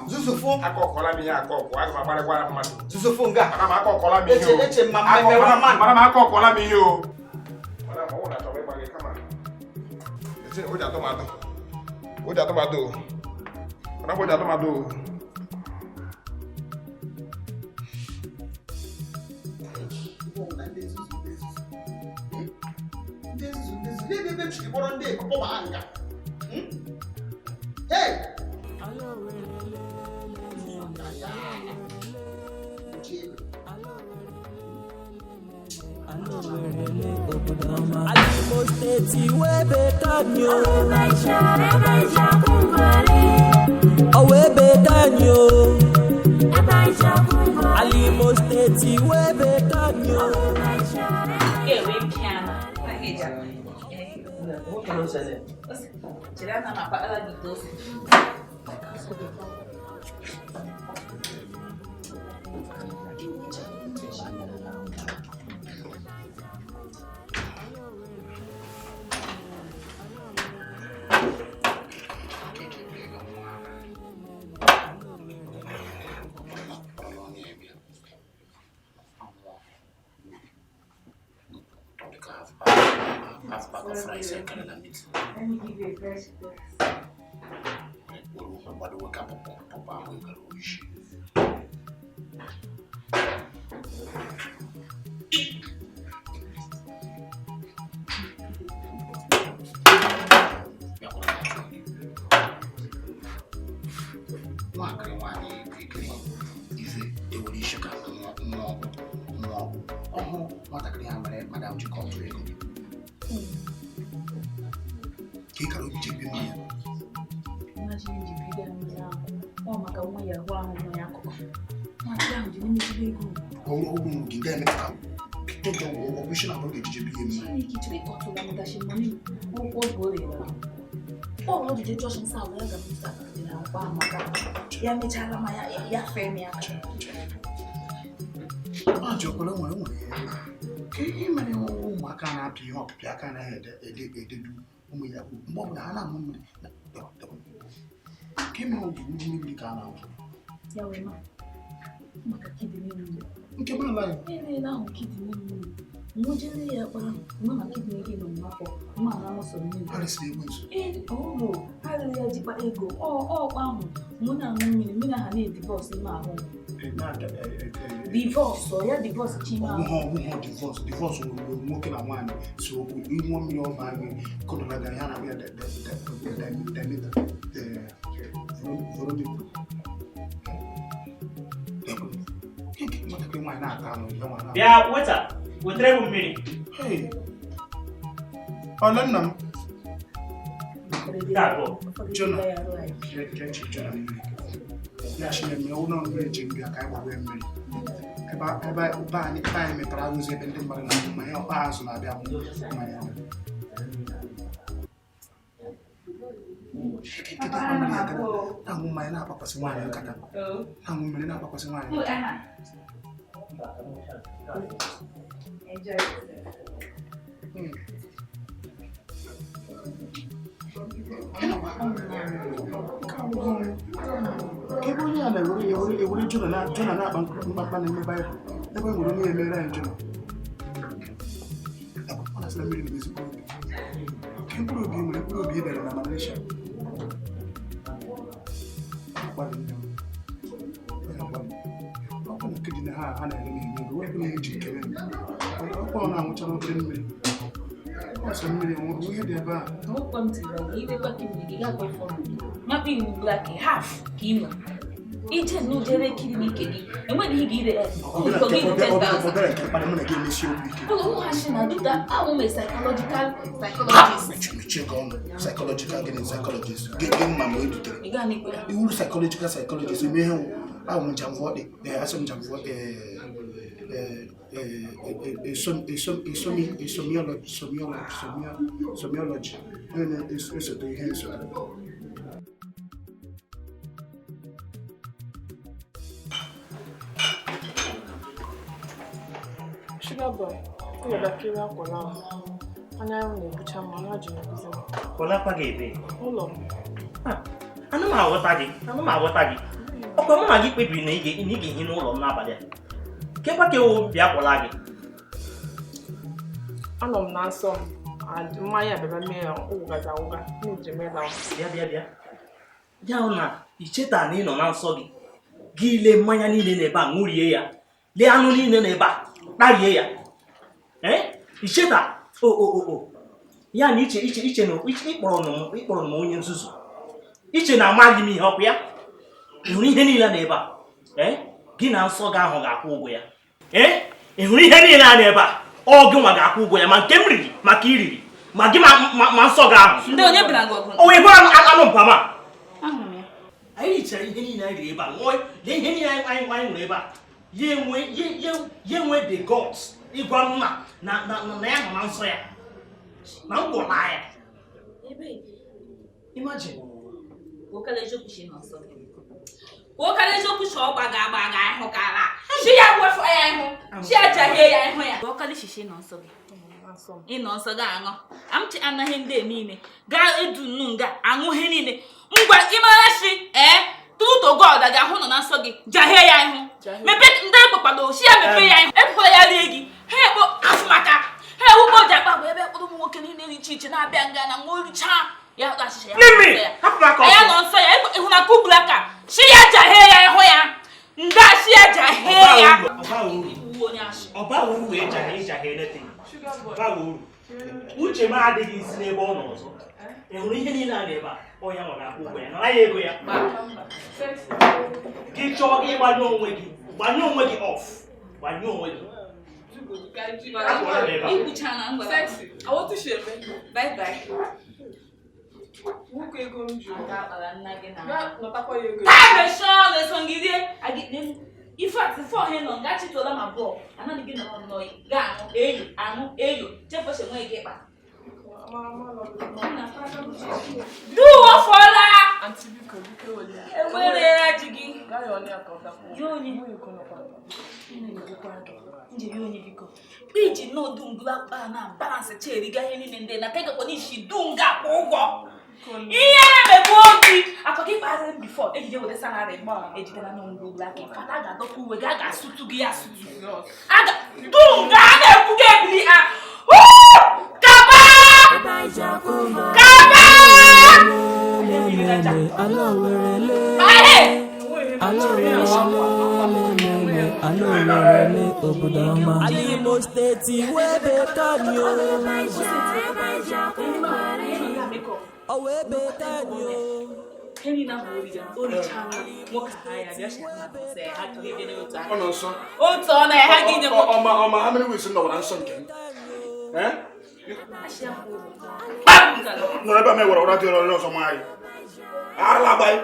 Zuzufu akọkọla m ihe akọkọ aga m agbarịkwara mmadụ Zuzufu nga mana m akọkọla m ihe o eche mma mmemme nwa mmadụ mana m akọkọla m ihe o mana m ọwụ na achọrọ ịgba gị kama oji atụmatụ mana m oji atụmatụ Alimo State webe kanyo webe kanyo Alimo State webe kanyo Of rice and Canada meat. Let me give you a fresh glass. What do we come up? Papa, we can wish. Madam, you come to it. Imagine the bigger now. Oh, my God, we are one of my uncle. My God, you need to be good. Oh, you get me out. Don't go, we should not get GBM. I need to be got to them that she money. Oh, what oh, what did you just say? I'm going to start doing now. Wow, my God. Yeah, me tell my yeah, family. Ah, Jokola, okay, many old Macana, Pio, Piacana had a do. We have more than a came home to me, Ghana. Yawema, Makakidi, okay, my life. Maybe now, kidding me. Mojili, Mamma, kidney on Mapo, Mamma, so new. Honestly, oh, hallelujah, Dipa Ego, oh, Mona, Mina, I need divorce in my home. Divorce, so yeah, divorce, Chima. Divorce, we're working on one. So we want me on my Kodola Diana, Yeah, what's up? We'll try with me. Hey, oh, let them. Jonah, National Milno Virgin, we are kind of women. About buying time, but I was able to buy my help pass on my Ang umay na papasiwanan ka na. Ang umay na papasiwanan ka na. Enjoy. Kebo niya na uri Juna na bang na may bayad. Ebo yung uri niya may rin Juna. Ako pala sila may rin ko. Kaya puro biyo na naman na siya. Bali niya. Ako nakidi na hana yung mga. Huwag ko na yung chicken. Ako na ang mutya ng What's a million? We had about no quantity. Even back in the Gagway for maybe black half kilo. Each and no jelly kidding me, and when he did it, oh, I'm going to give me show. Oh, I should do that. I will make psychological getting psychologists. Getting my way to tell you. Psychological psychologists, you may have. I won't jump for it. There are some jump for somiology. It's a day here. Sugar boy, you're the killer Kola. And I only put your manager. Kola Pagebe. Hold on. I know my water. Oh, come on, give me in all of Nabade. Get back your Biacolagi. I know not some. And my other mayor, Oga, need to make out. Yeah. Jauna, Icheta Nino Nansogi. Gile Mayani Neba, Muria. Leanoli Neba. Nadia. Eh? Icheta. Oh. Ya Niche no, which Ipono Monian Susu. Ichena Magimi help ya. You need any neighbor. Eh? Gina Soga Hogakuya. Eh? If we had any neighbor, all Gumagakuya, Makemri, Makiri, Magima Mansoga. Oh, we want Pama. I need to any neighbor, boy, they any neighbor. Ye went the gods. If one not Mansoya. Now go liar. Imagine. What can I show you? What can I show you? Hokara. She had work for home. She had to hear. What can she know? So, in on Sagano. I'm to Anna Hende Mine. Gal do Nunga, and Muhenine. But Imarashi, Tuto God, I got Hono Nasogi, Jahea. Me bet Ndapado, she had a pay and employer lady. Hey, but Asmaka. Hey, who bought that? But we're walking in any teacher, and I bang and I'm charm. Yeah, that's it. Leave me. Have my coffee. I am on fire. I'm not cook like that. She had a hair. That she had a hair. About who age a anything. Which a man is near bonus. And we need a neighbor. Oh, young one. I agree. Keep talking about no waking. One no waking off. One no waking. Sexy. I want to share. Bye. Who can go to you? I'm sure there's one idea. I get them. In fact, before him on that, you told them a ball. I'm not getting on no gun. I'm Jefferson way get back. Do what for that? And where they are to give you only Pidgin no doom black banana, balance a cherry, guy in and then I take a police she doom got over. Yeah, I could keep asking before. If you were the salary, if you don't know black, if I got the cool, I got suit to get suit. I got doom, God, who gave me a Alimo State, where they can you? Away better you. Kenny now, only channel, what I just say, I had to give you time. Oh, no, son. Oh, son, I had in the how many weeks in the one son came? Eh? No, never me what I do on some my Alabai.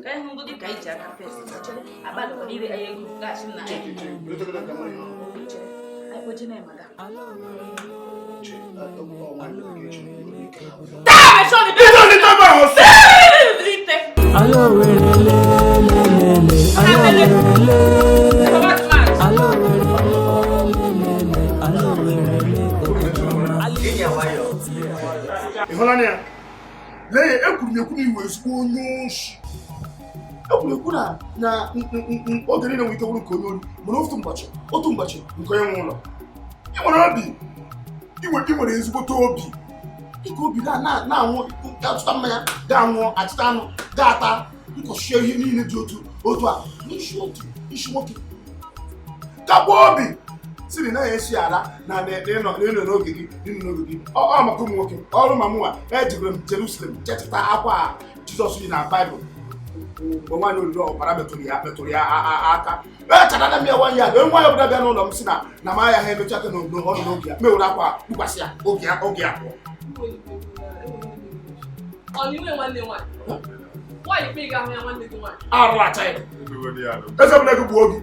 I'm going to get Jack first. About the baby, I got him. I put your name, madam. na oge niile nwike wuru nke onye ori mana otu ụbọchị nke onye nwe ụlọ ị nwere obi ị nwere ezigbote obi ike obi na-anwụ atụta mmanya ga-anwụ atụta anụ ga-ata nkọchie ihe niile dị otu a n'isi nwoke gagwa obi siri na esi ala na ịnọ n'oge gị ọ maka ụmụ nwoke ọrụ ma mụnwa ejigoro m Jerusalem checheta akwa Jizọs yi na Baịbụl mgbe nwaanyị olili ọbara metụrụ ya aka echara m ya nwaanyị ya na nwaanyị ọbụla bịa n'ụlọ m si na m aya ha emechi aka n'obodo ọnụ n'oge ya mewere akwa kpukwasị ya oge abụọ arụlacha ya eze m na-egbu oge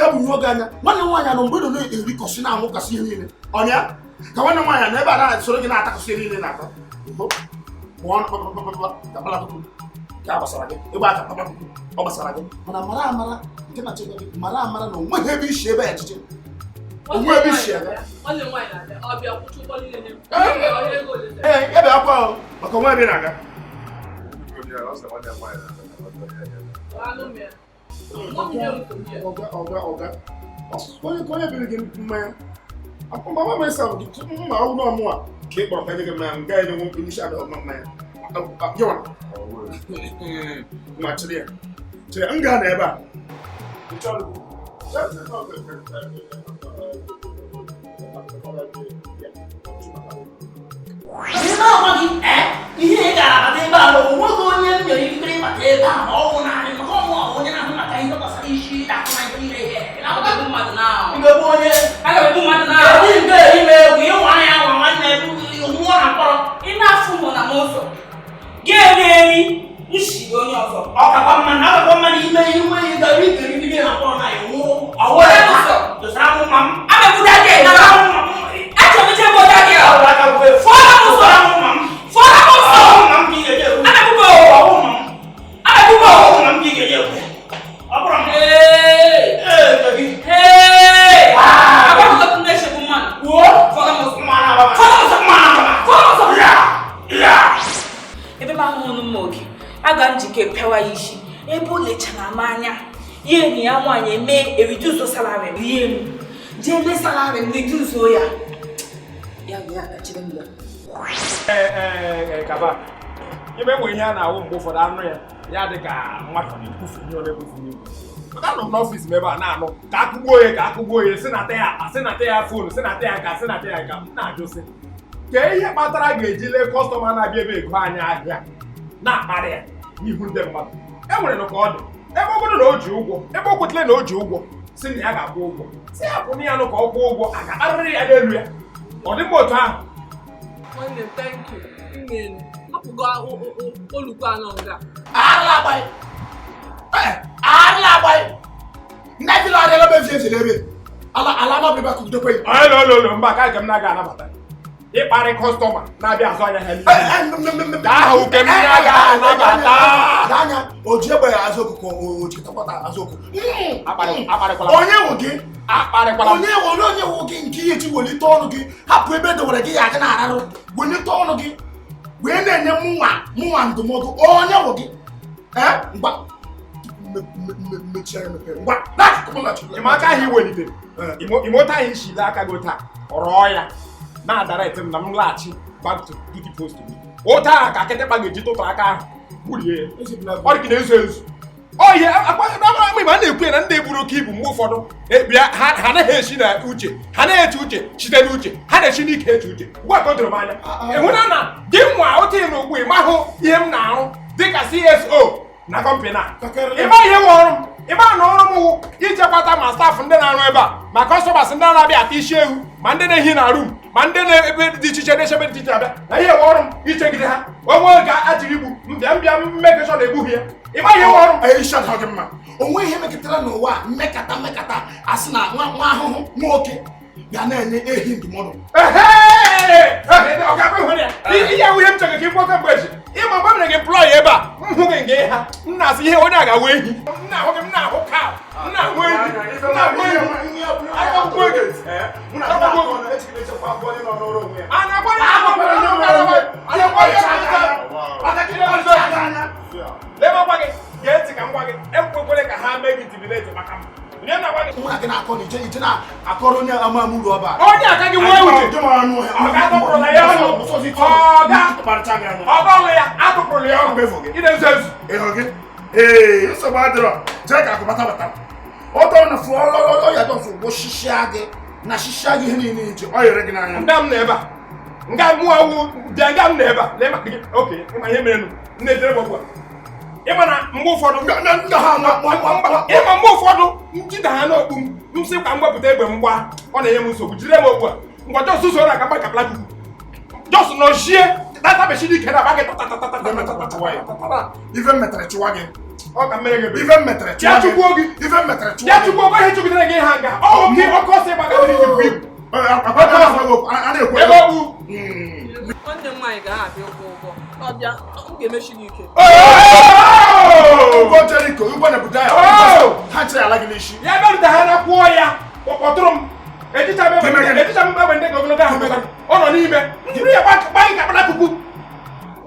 ya bụ nwoge anya nwanne nwaanyị anọ mgbe ị nọ na-erikọsị na-anwụkasị ihe niile ọnya ka nwanne nwaanyị na ebe a na-soro gị na-atakọsị ihe niile na-ata ka gbasara gị ebe aka ọ gbasara gị mana mara amara nke na chekwa gị mara amara na onweghị ebe isi ebe echiche onwe ebe isi ebe ebe akwa maka onwe ebe na-aga onye biri gị mmanya mama m esa gị mma ụlọ ọmụa ka ị kpọrọ ka nye gị mmanya nga enye nwoke n'isi ada ọma mmanya gịwa ma chịrị ya m gaa n'ebe a ihe ị gara abata ebe a bụ nwoke onye m nyere ikikere ịbata ebe a ma ọnwụ naanị maka ọnwụ onye na-ahụ maka ihe gbasara isi dakụ na ihe niile ihe aga m ebu mmadụ na edi nke ime egwu ịnwa anya nwa nwanne mmụọ na mkpọrọ ị na-afụ mụ na m ụzọ ga-eri nshi onye ọzọ ọkakwa mma na ime ihe nwe ihe gara ikeri bibe na mkpọrọ na iwu ọwụrụ ụzọ dosara mụ ma m amebuda gị achọbiche boda gị fọrọ m ụzọ ebe m ahụhụ m oge aga m jike pịawa ya isi ebe o lechara m anya ihe enyi ya nwaanyị eme eriduzo salari m ihe m jee eme salari m riduzo ya kaba ibe nwe ihe a na-awụ mgbe ụfọdụ anụ ya dị ka mmadụ na-ekwufu ihe ọ na-ekwufu n'igwe anọ m n'ọfịs m ebe a na-anụ ka akụgbuo ya sịnata ya fonu sịnata ya ka m na-ajụsị ka ihe kpatara ga-eji lee kọstọma na-abịa ebe ego anyị ahịa na-akparị ya n'ihu ndị mmadụ e nwere ka ọ dị ebe ọ bụrụ na o ji ụgwọ ebe o kwetara na o ji ụgwọ si na ya ga-akwụ ụgwọ si ya pụ ya nụ ka ọ kwụọ ụgwọ a ga-akparịrị ya n'elu ya ọ dị mma otu ahụ mba ka m na-aga anabata ịkparị kọstọma na-abịa azụ anya ha ahụ ke m na-aga anabata anya o ji egbe ya azụ okuko o ji takwata azụ okuko onye wụ gị onye wụ gị nke ihe ji welite ọnụ gị hapụ ebe dowere gị ya aga na-ararụ welite ọnụ gị wee na-enye mụnwa ndụmọdụ onye wụ gị mgba ịmaka ahụ iwelitere imote ahụ ishile aka gị taa rọọ ya na-adara ete m na m laghachi back to duty post gị ụta ahụ ka akịtịkpa ga-eji tụtụ aka ahụ gburie ọ dị na-ezu ezu oyi akpaghị ma a na-ekwu ya na ndị egburu oke ibu mgbe ụfọdụ bịa ha anaghị esi na uche ha na-eche uche site n'uche ha na-esi n'ike eche uche ugbu ka o doro m anya enwere na gị nwa ote na ugbu ịmahụ ihe m na-arụ dịka CSO na kọmpanị a ịma ihe nwe ọrụ m ịma na ọrụ m wụ ichekwata ma stafụ ndị na-arụ ebe a ma kọstọmas ndị na-abịa ata isi ewu ma ndị na-ehi na rum ma ndị na-ebe dị iche iche na-echebe dị iche abịa na ihe nwe ọrụ m ichegide ha onwe oge achịrị igbu mbịa mmekọchọ na-egbughị ya ịma ihe nwe ọrụ m gị mma onwe ihe mekọtara n'ụwa mmekata asị na nwa ahụhụ nwoke ga na-enye ehi ndụmọdụ ihe awụ ihe m chọrọ ka ị gwọta mgbe echi ịma mgbe m na gị plọị ebe a m hụ gị nke ha m na-asị ihe onye a ga-awụ ehi m na-ahụ gị m na-ahụ ka m na-ahụ lebakwa gị gee ntị ka m gwa gị ekwekwere ka ha mee gị intimidate maka m nwa gị na-akọ na ije na-akọrọ onye amaghị uru ọba onye aka gị nwee uche ọ ga-atụpụrụla ya ọnụ ọgọlụ ya atụpụrụ ya ọnụ ide nzu ezu nsogbu adịrọ jee ka akụbata bata Ọtọ na fu ọ ya dọsụ bụ shishia gị na shishia gị ihe niile iji ọ yere gị n'anya. Nga m na ebe a. Nga mụ awụ bịa nga m na ebe a. Lee maka gị. Okay, ịma ihe mere nụ. Nne jere gbagbu a. Ịma na mgbe ụfọdụ ịma mgbe ụfọdụ njide ha n'okpu m sị ka m gbapụta egbe mgba ọ na-enye m nsogbu jide m okpu a ngwa jọs usoro na aka gbakapụla gị jọs nọchie databechi dị ike na agba gị ife mmetere chụwa gị ọ ka mmere gị ife mmetere chụwa gị ife mmetere chụwa gị ya chukwu ihe chụgidere gị ha nga ọ oke ọkọ ọsọ ịgbagadịrị gị bụ ibu ebe ọ bụ nwanne m nwaanyị ga-abịa ụgwọ ọbịa m ga-emechi gị ike ụgwọ Jeriko ụgwọ na-ebute ya ha chere ala gị n'isi ya bịarute ha na kwụọ ya kpọtụrụ m ejicha m egbe ndị ogologo ahụ ọ nọ n'ime jiri ya gbaa gị ka akpata puku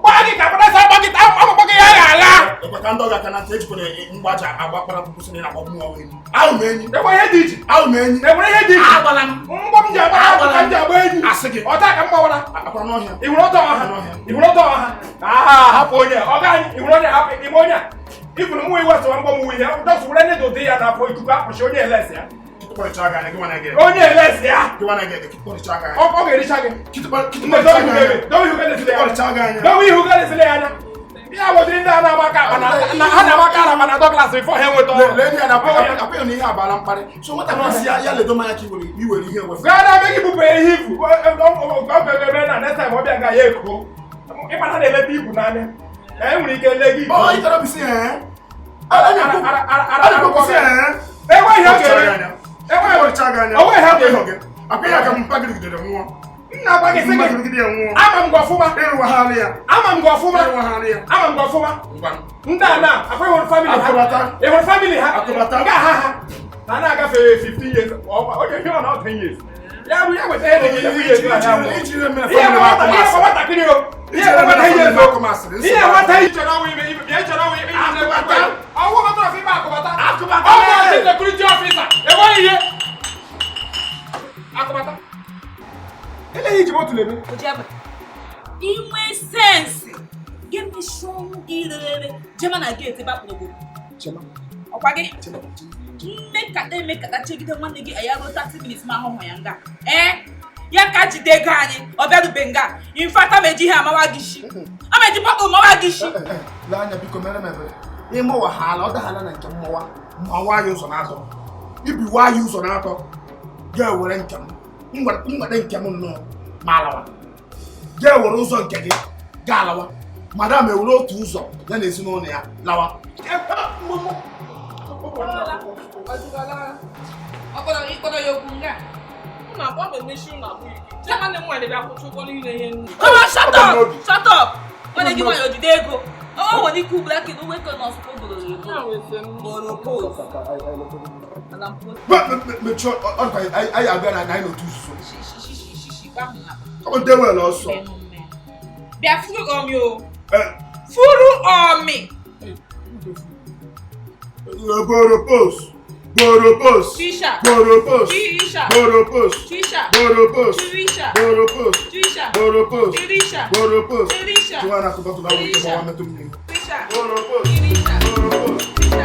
gbaa gị ka akpata sa gbagịta agbakpọ gị ya ga-ala ekweta ndị ọga ka na ntị ejikwana mgbaja agba kpara puku si na akpọ mmụọ enyi ahụ m enyi ekwe ihe dị iche ahụ m enyi ekwere ihe dị iche agbala m mgbọ m ji agba ka m ji agba enyi asị gị ọta ka m gbawara akwara n'ọhịa iwere ọtọ ọha hapụ onye ọga anyị iwere onye hapụ ime onye a ifuru mụ iwe sọrọ mgbọ m ihe dọsụ were ndị ụdị ya n'afọ ikuku akpụchi onye elesi ya onye elesi ya ọ ga-ericha gị dowe ihu ga-esile ya anya ya wetiri ndị a na-amaka akpa na ha na-amaka ara mana Douglas before ha enweta apụghị na ihe abala mkparị so nwatakịrị ya ledo mmanya ka iwere ihe ewefu gaa na ebe gị bụbe ihe ibu ebe na next time ọ bịa ga ya eko ịkpata na-eleta ibu n'anya e nwere ike ele gị ibu nna gị sị gị ama m gị ọfụma ndị a na akwa ịhụrụ famili ha nga ha na na-agafe 15 years onye ihe ọ na 10 years ya bụ ya weta ihe dị gị ihe nwatakịrị o ihe nwata ihe chọrọ ọnwụ ime ọwụ ọtọrọ ime akụbata ọwụ sekuriti ọfisa enweghị ihe akụbata eleghị iji motu lebe inwe sensi gịnị shọnwụ gị rere jema na geti ebe akpụrụgbo ọkwa gị mmekata chegide nwanne gị aya ruo 30 minutes ma ahụhụ ya nga ya ka jide ego anyị ọ bịarube nga infata meji ihe amawa gị shi ameji bọtụ mawa gị shi lee anya biko mere m ebere ịmụwa ha ala ọ daghala na nke mmawa ya ụzọ na-atọ ibiwa ya ụzọ na-atọ ga-ewere nke m mgbede nke m nnọọ ma alawa ga-ewere ụzọ nke gị ga-alawa madam ewere otu ụzọ ya na ezinụlọ ya lawa ịkpọrọ ya okwu nga na akpọ bụ emechi ụlọ abụọ ike nwanne m nwere akwụcha ụgwọ niile ihe nnu shut up nwanne gị nwanyị ojide ego ọ nwere ike ugbula ka uwe ka nọọsụ ogoro mechie anyị abịa na anyị n'otu nzuzo ọ dewela ọsọ bịa furu ọmị o furu ọmị Boropos. Tisha. Boropos. Tisha. Boropos. Tisha. Boropos. Tisha. Boropos. Tisha. Boropos. Tisha. Boropos. Tisha. Tuwana kubatu na wiki kwa wametumni. Tisha. Boropos. Tisha. Boropos. Tisha.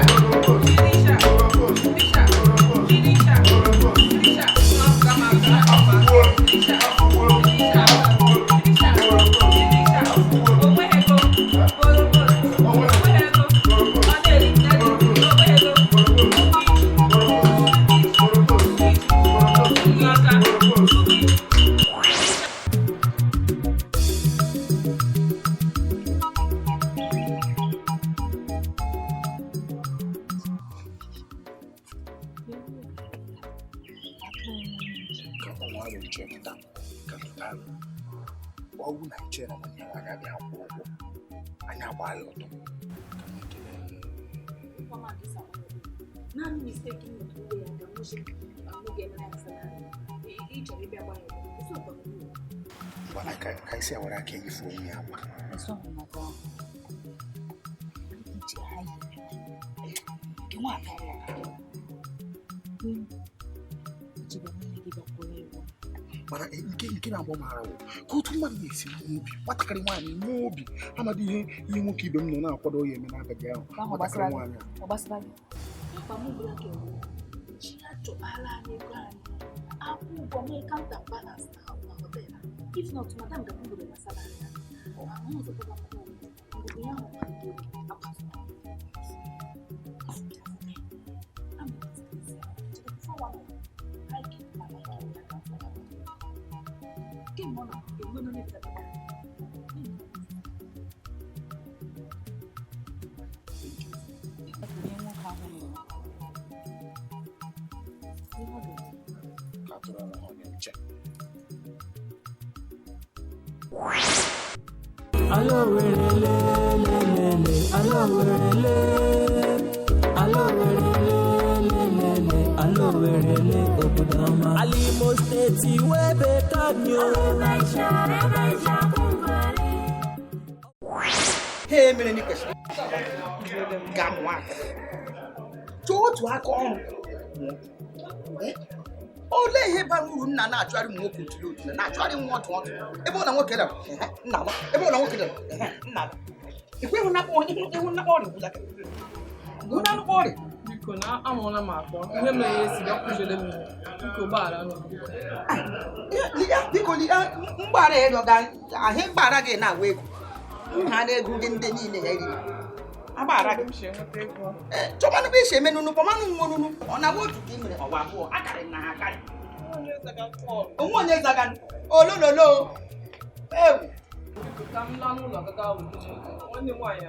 Boropos. Tisha. Boropos. Tisha. Boropos. Tisha. Boropos. Tisha. Tisha. ọgwụ Naijiria na anyị abịa akwụ ụgwọ anyị agba ya ọtọ ka isi awara aka eyifu onye ya gwa mana nke na-agba m ahụ ka otu mmadụ na-esi n'obi nwatakịrị nwaanyị nwee obi amadị ihe nwoke ibe m nọ na-akwado ya eme n'abalị ahụ nwatakịrị nwaanyị If not, madam doesn't go to the salary. Alimo State webe kanyo. Hey, mere ni kwesịrị gamwa otu aka ọrụ ole ihe bara uru nna na-achụgharị nwoke otu otu na-achụgharị nwa ọtụ ọtụ ebe ọ na nwoke dara nna ebe ọ na nwoke dara nna ikweghị na ịhụ na ọrịa bụla bụ na ọrịa biko na amụọla m akpọ ihe mere ya si gakwujere m biko gbaghara biko mgbaghara ya dọga ahụ mgbaghara gị na-awa ego nha na-ego ndị niile ya eriri agbara gị chọmanụ bụ isi eme nunu pọmanụ nwa nunu ọ na-agwa otu ka ị mere ọwa abụọ akarị na ha akarị onwe onye zaga olololo ewu ka m laa n'ụlọ gaga nwanne nwaanyị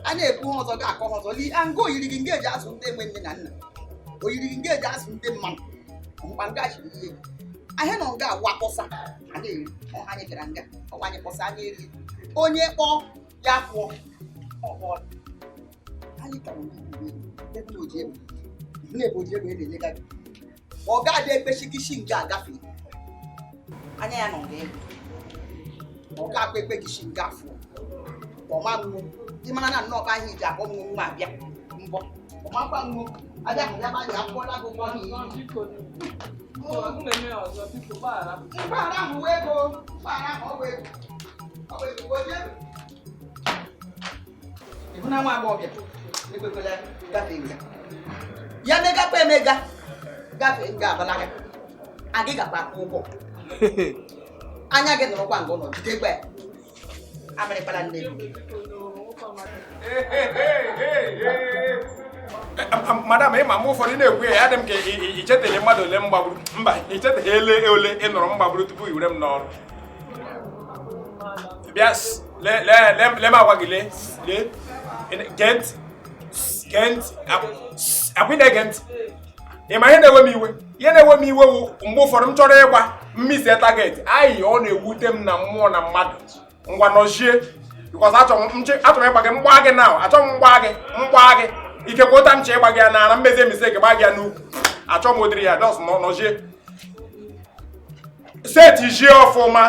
a na-ekwu ha ọzọ ga-akọ ha ọzọ nga oyiri gị nga eji asụ ndị enwe nne na nna oyiri gị nga eji asụ ndị mmadụ mkpa nga chiri ihe ahịa nọ nga agwa kpọsa a na-eri ọha anyị bịara nga ọwa anyị kpọsa anyị eri onye kpọọ ya pụọ anyị ka ebe oji egbe na-ebe oji egbe na-elega gị ọ ga-adị ekpechikisi nke agafe anya ya nọ nga ebe ọ ga-akpa ekpe gị shi nga afọ ọma nnu dị mara na nnọọ ka anyị ji akpọ nnu nwa abịa mbọ ọmakwa nnu abịa hụ ya ma anyị akwụọla gị ụgwọ n'ihi mgbaghara ahụ ego mgbaghara ahụ ọgwụ ego ịhụ na nwa agbọghọbịa ekwekwela gafee nga ya megakwa emega gafee nga abalaga agị gakwa akwụ ụgwọ anya gị nọrọkwa nga ụlọ jide gba ya amịrịkpara nne madam ịma m ụfọdụ na-ekwu ya dị m ka icheteghị mmadụ ole m gbagburu mba icheteghị ele ole ị nọrọ m gbagburu tupu i were m n'ọrụ bịa lee m agwa gị lee gee ntị akwa ị na-ege ntị ịma ihe na-ewe m iwe wụ mgbe ụfọdụ m chọrọ ịgba mmize target ayị ọ na-ewute m na mmụọ na mmadụ ngwa nọchie because achọrọ m ịgba gị mgba gị na achọrọ m mgba gị ikekwe ụta m chi ịgba gị ya n'ara mmezi emise gị gba gị ya n'ukwu achọrọ m ụdịrị ya dos nọchie seti jie ọfụma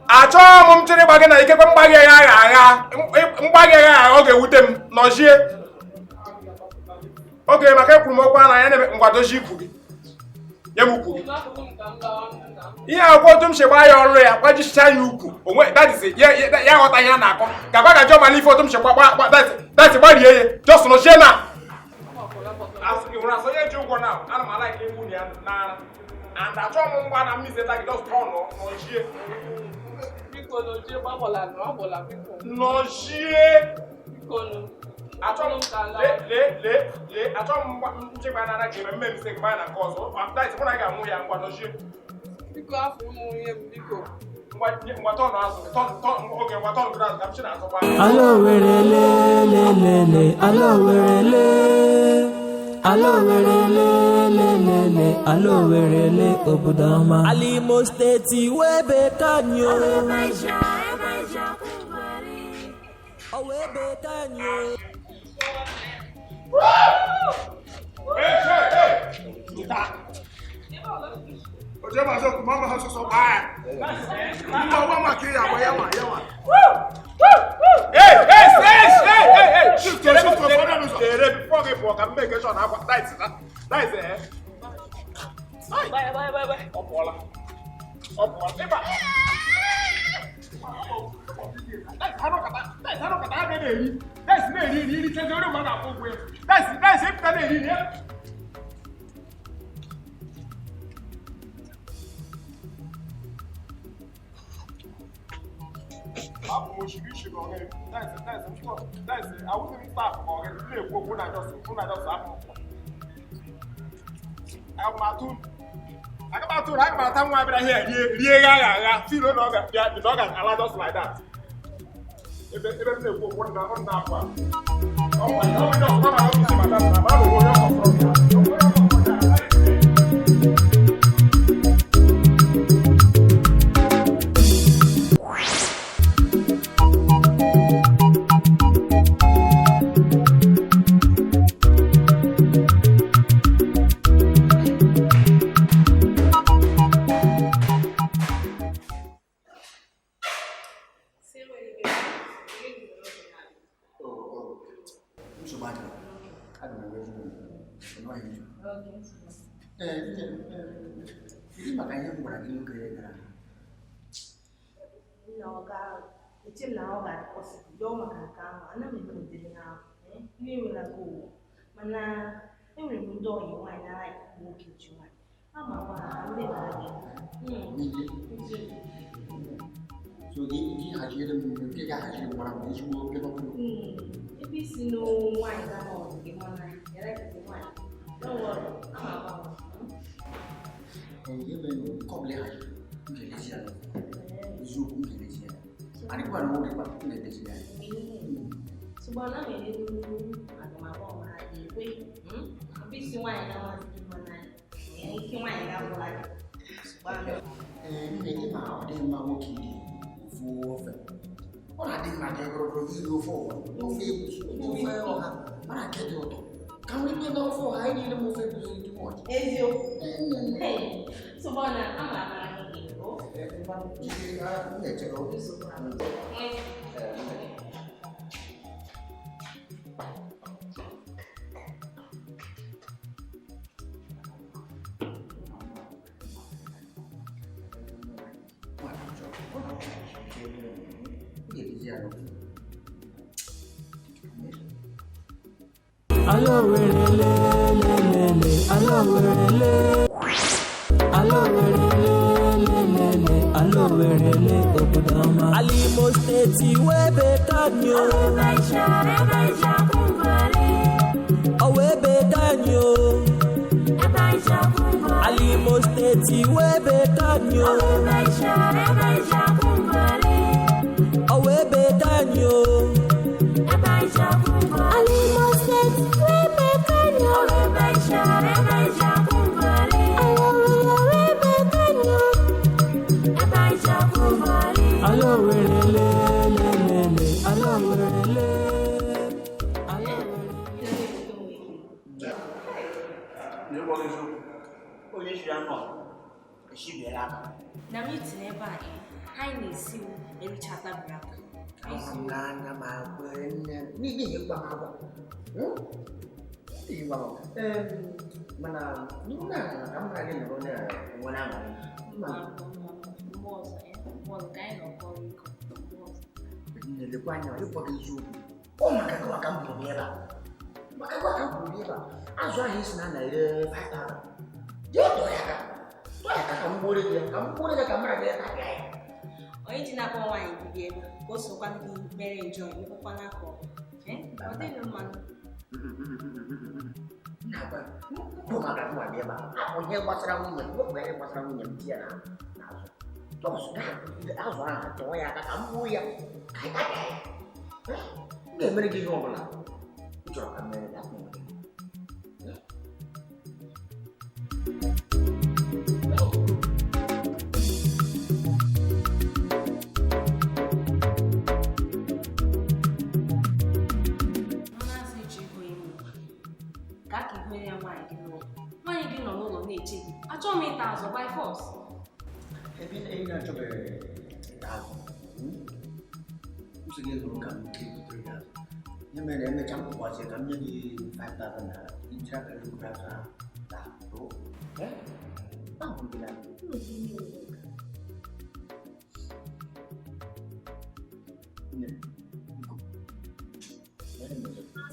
achọrọ m chịrị ịgba gị na ikekwe mgba gị agha ọ ga-ewute m nọchie oge maka ekwuru m okwu a na ya na-eme ngwa dozie ikwu gị nye m ukwu gị ihe akwụkwọ otu m si gbaa ya ọrụ ya gbajichicha ya ukwu onwe ya ghọta ihe a na-akọ gakwa gaji ọmala ife otu m si dati gbarie ya just nọchie na onye ji ụgwọ na ana m ala ike egbu ya n'ara and achọghị m mgba na mmizeta gị just tọn nọchie achọghị m nchekwa nara gị eme mise gị na nke ọzọ mụ na ga-anwụ ya ngwa nọchie ngwa tọnụ azụ oge ngwa tọnụ gụrụ azụ ka m chi na-azọkwa alo were lelelele alo were le alo were lelelele alo were le obodo ọma Alimo steeti webe kanyo webe kanyo Oje ma so kuma ma so so ah. Mo wa ma ki ya wa ya wa. Hey. Shift to before we walk and make sure na that's eh. Bye. Opola. Eba.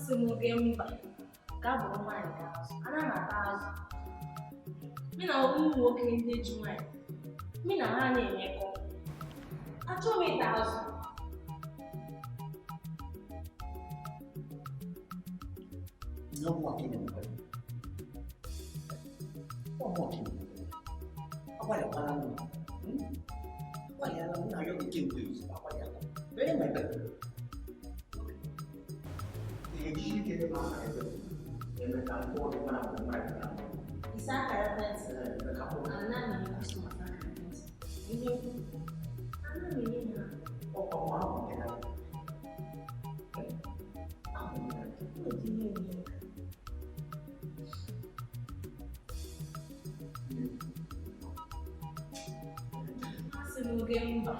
Asị m oge mba gaa bụrụ nwaanyị ga azụ ana m ata azụ mị na ụmụ nwoke ndị ji nwaanyị mị na ha na-enyekọ achọghị m ịta azụ Isa akara penti ana m enye customer akara penti ihe ana m enye ha asị m oge mba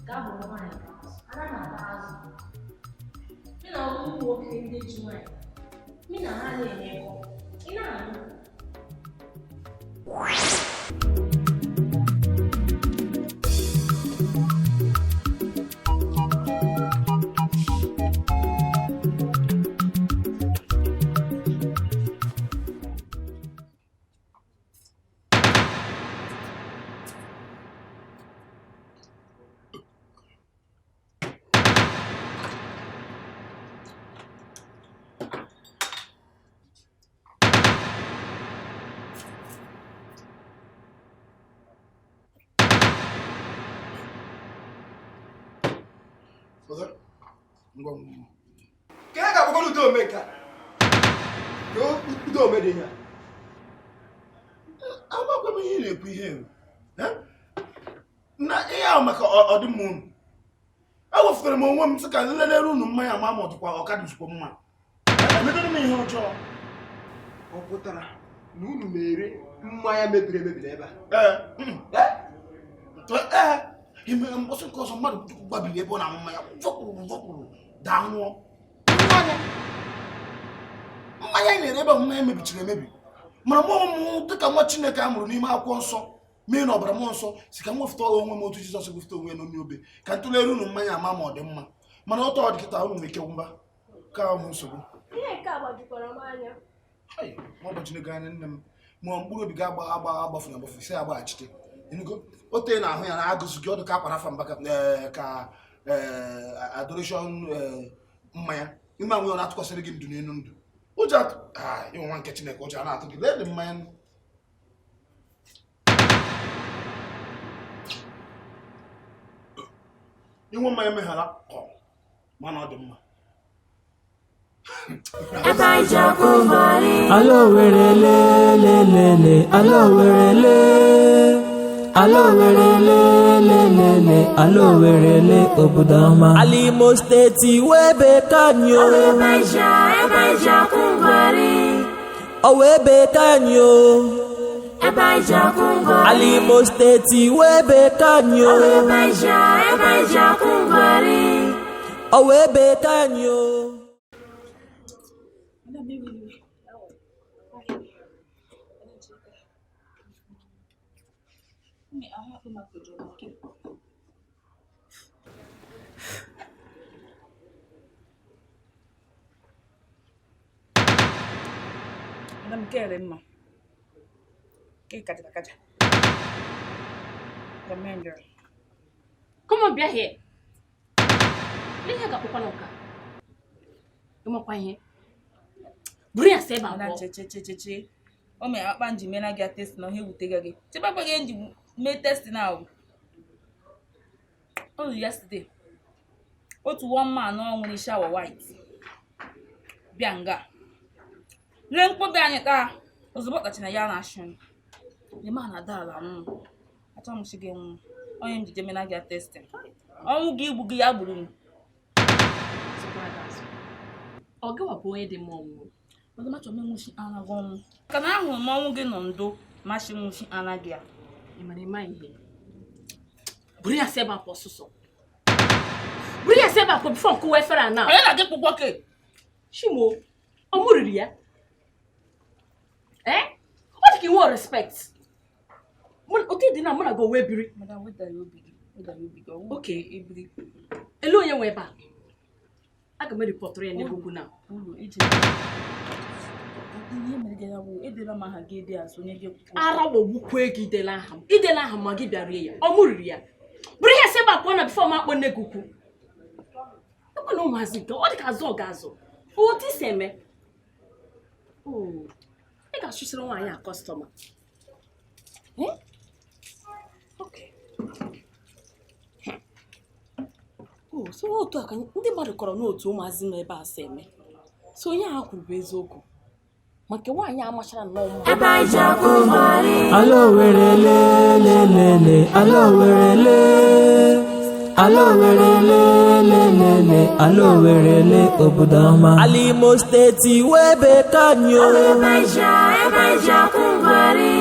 gaa bụrụ nwaanyị ga azụ ana m ata azụ mị na ụmụ nwoke ndị ji nwaanyị mị na ha na-enyekọ ị na-anụ Ka a ga-agbagoro udo ome nke a? Ka udo ome dị ihe a? Agbakwa m ihe na-ekwu ihe na ihe ahụ maka ọdịmma unu. Ewefere m onwe m sị ka nlelere unu mmanya ma ma ọdịkwa ọka dịzikwa mma. Emegoro m ihe ọjọọ. Ọ pụtara na unu na-ere mmanya mebiri emebi n'ebe a? Ime mbọsị nke ọzọ mmadụ gbabiri ebe ọ na-aṅụ mmanya vọpụrụ daa nwụọ. Mmanya anyị na-ere ebe mmanya mebichiri emebi. Mana mụ dịka nwa Chineke a mụrụ n'ime akwụkwọ nsọ mee na ọbara mmụọ nsọ si ka m wefụta onwe m otu Jizọs wefụta onwe ya n'onye obe ka ntụlere unu mmanya ama ma ọ dị mma. Mana ọtọ ọ dịkịta unu na-eke mba ka ahụ nsogbu. ihe nke a gbajukwara m anya Ma ọ bụ Chineke anya nne m mụọ mkpụrụ obi ga-agbafu agbafu si agbachite o tee na ahụ ya na-agụzụ gị ọdụ ka akwara afa mbaka ka adoration mmanya ime anwụ ya na-atụkwasịrị gị ndụ n'elu ndụ ụjọ ịnwe nwa nke Chineke ụjọ na-atụ gị lee dị mmanya inwe mmanya meghara mana ọ dị mma. Alo were le alo were le alo were le obodo ọma Alimo steeti webe kanyo o webe kanyo Alimo steeti webe kanyo o webe kanyo Madam Kelema. Kaja. The manager. Come on, be here. Let's go to Panoka. Come on, here. Bring a seba. Che. O me akpa nji mena gị test na ihe wutega gị. Chebakwa gị nji mee test now. Only yesterday. Otu one man no nwere shower white. Bịa nga. Le mkpobe anyị taa. Ozugbo kachina ya na ashun. The man adala nụ. Achọ m shige nwu. Onye m jide mena gị test. Ọnwụ gị igbu gị ya gburu m. Ọ gawa bụ onye dị mma ọnwụ. Ọdụ macho me nwushi ana gọm. Ka na ahụ m ọnwụ gị nọ ndo mashi nwushi ana gị a. Ị mara ịma ihe. Buru ya seba kwa ọsụsọ. Buru ya seba kwa bifo nkụwa efere a na. Onye na gị kpụkpọ ke? Shimo, ọ mụriri ya? Ọ dị ka inwe respect. Oke dị na mụ na gị owe biri. Madam, wedara obi gị. Okay, ebiri. Elu onye nwe ebe a? aga m repọtụrụ ya n'ebe ugwu na ara gbogbukwa ego idela aha m ma gị bịa rie ya ọ mụriri ya bụrụ ihe sebe akpọ na bifọ m akpọ nne gị ukwu ekwe na ụmụazị nke ọ dị ka azụ ọ ga-azụ otu isi eme ị ga-achụsịrị nwaanyị a kọstọma so otu a ka ndị mmadụ kọrọ n'otu ụmụazị nọ ebe a si eme so onye ahụ kwuru bụ eziokwu maka nwaanyị amachara nnọọ alo were lelelele alo were le alo were lelelele alo were le obodo ọma Alimo steeti webe kanyo ebe ija kwụgharị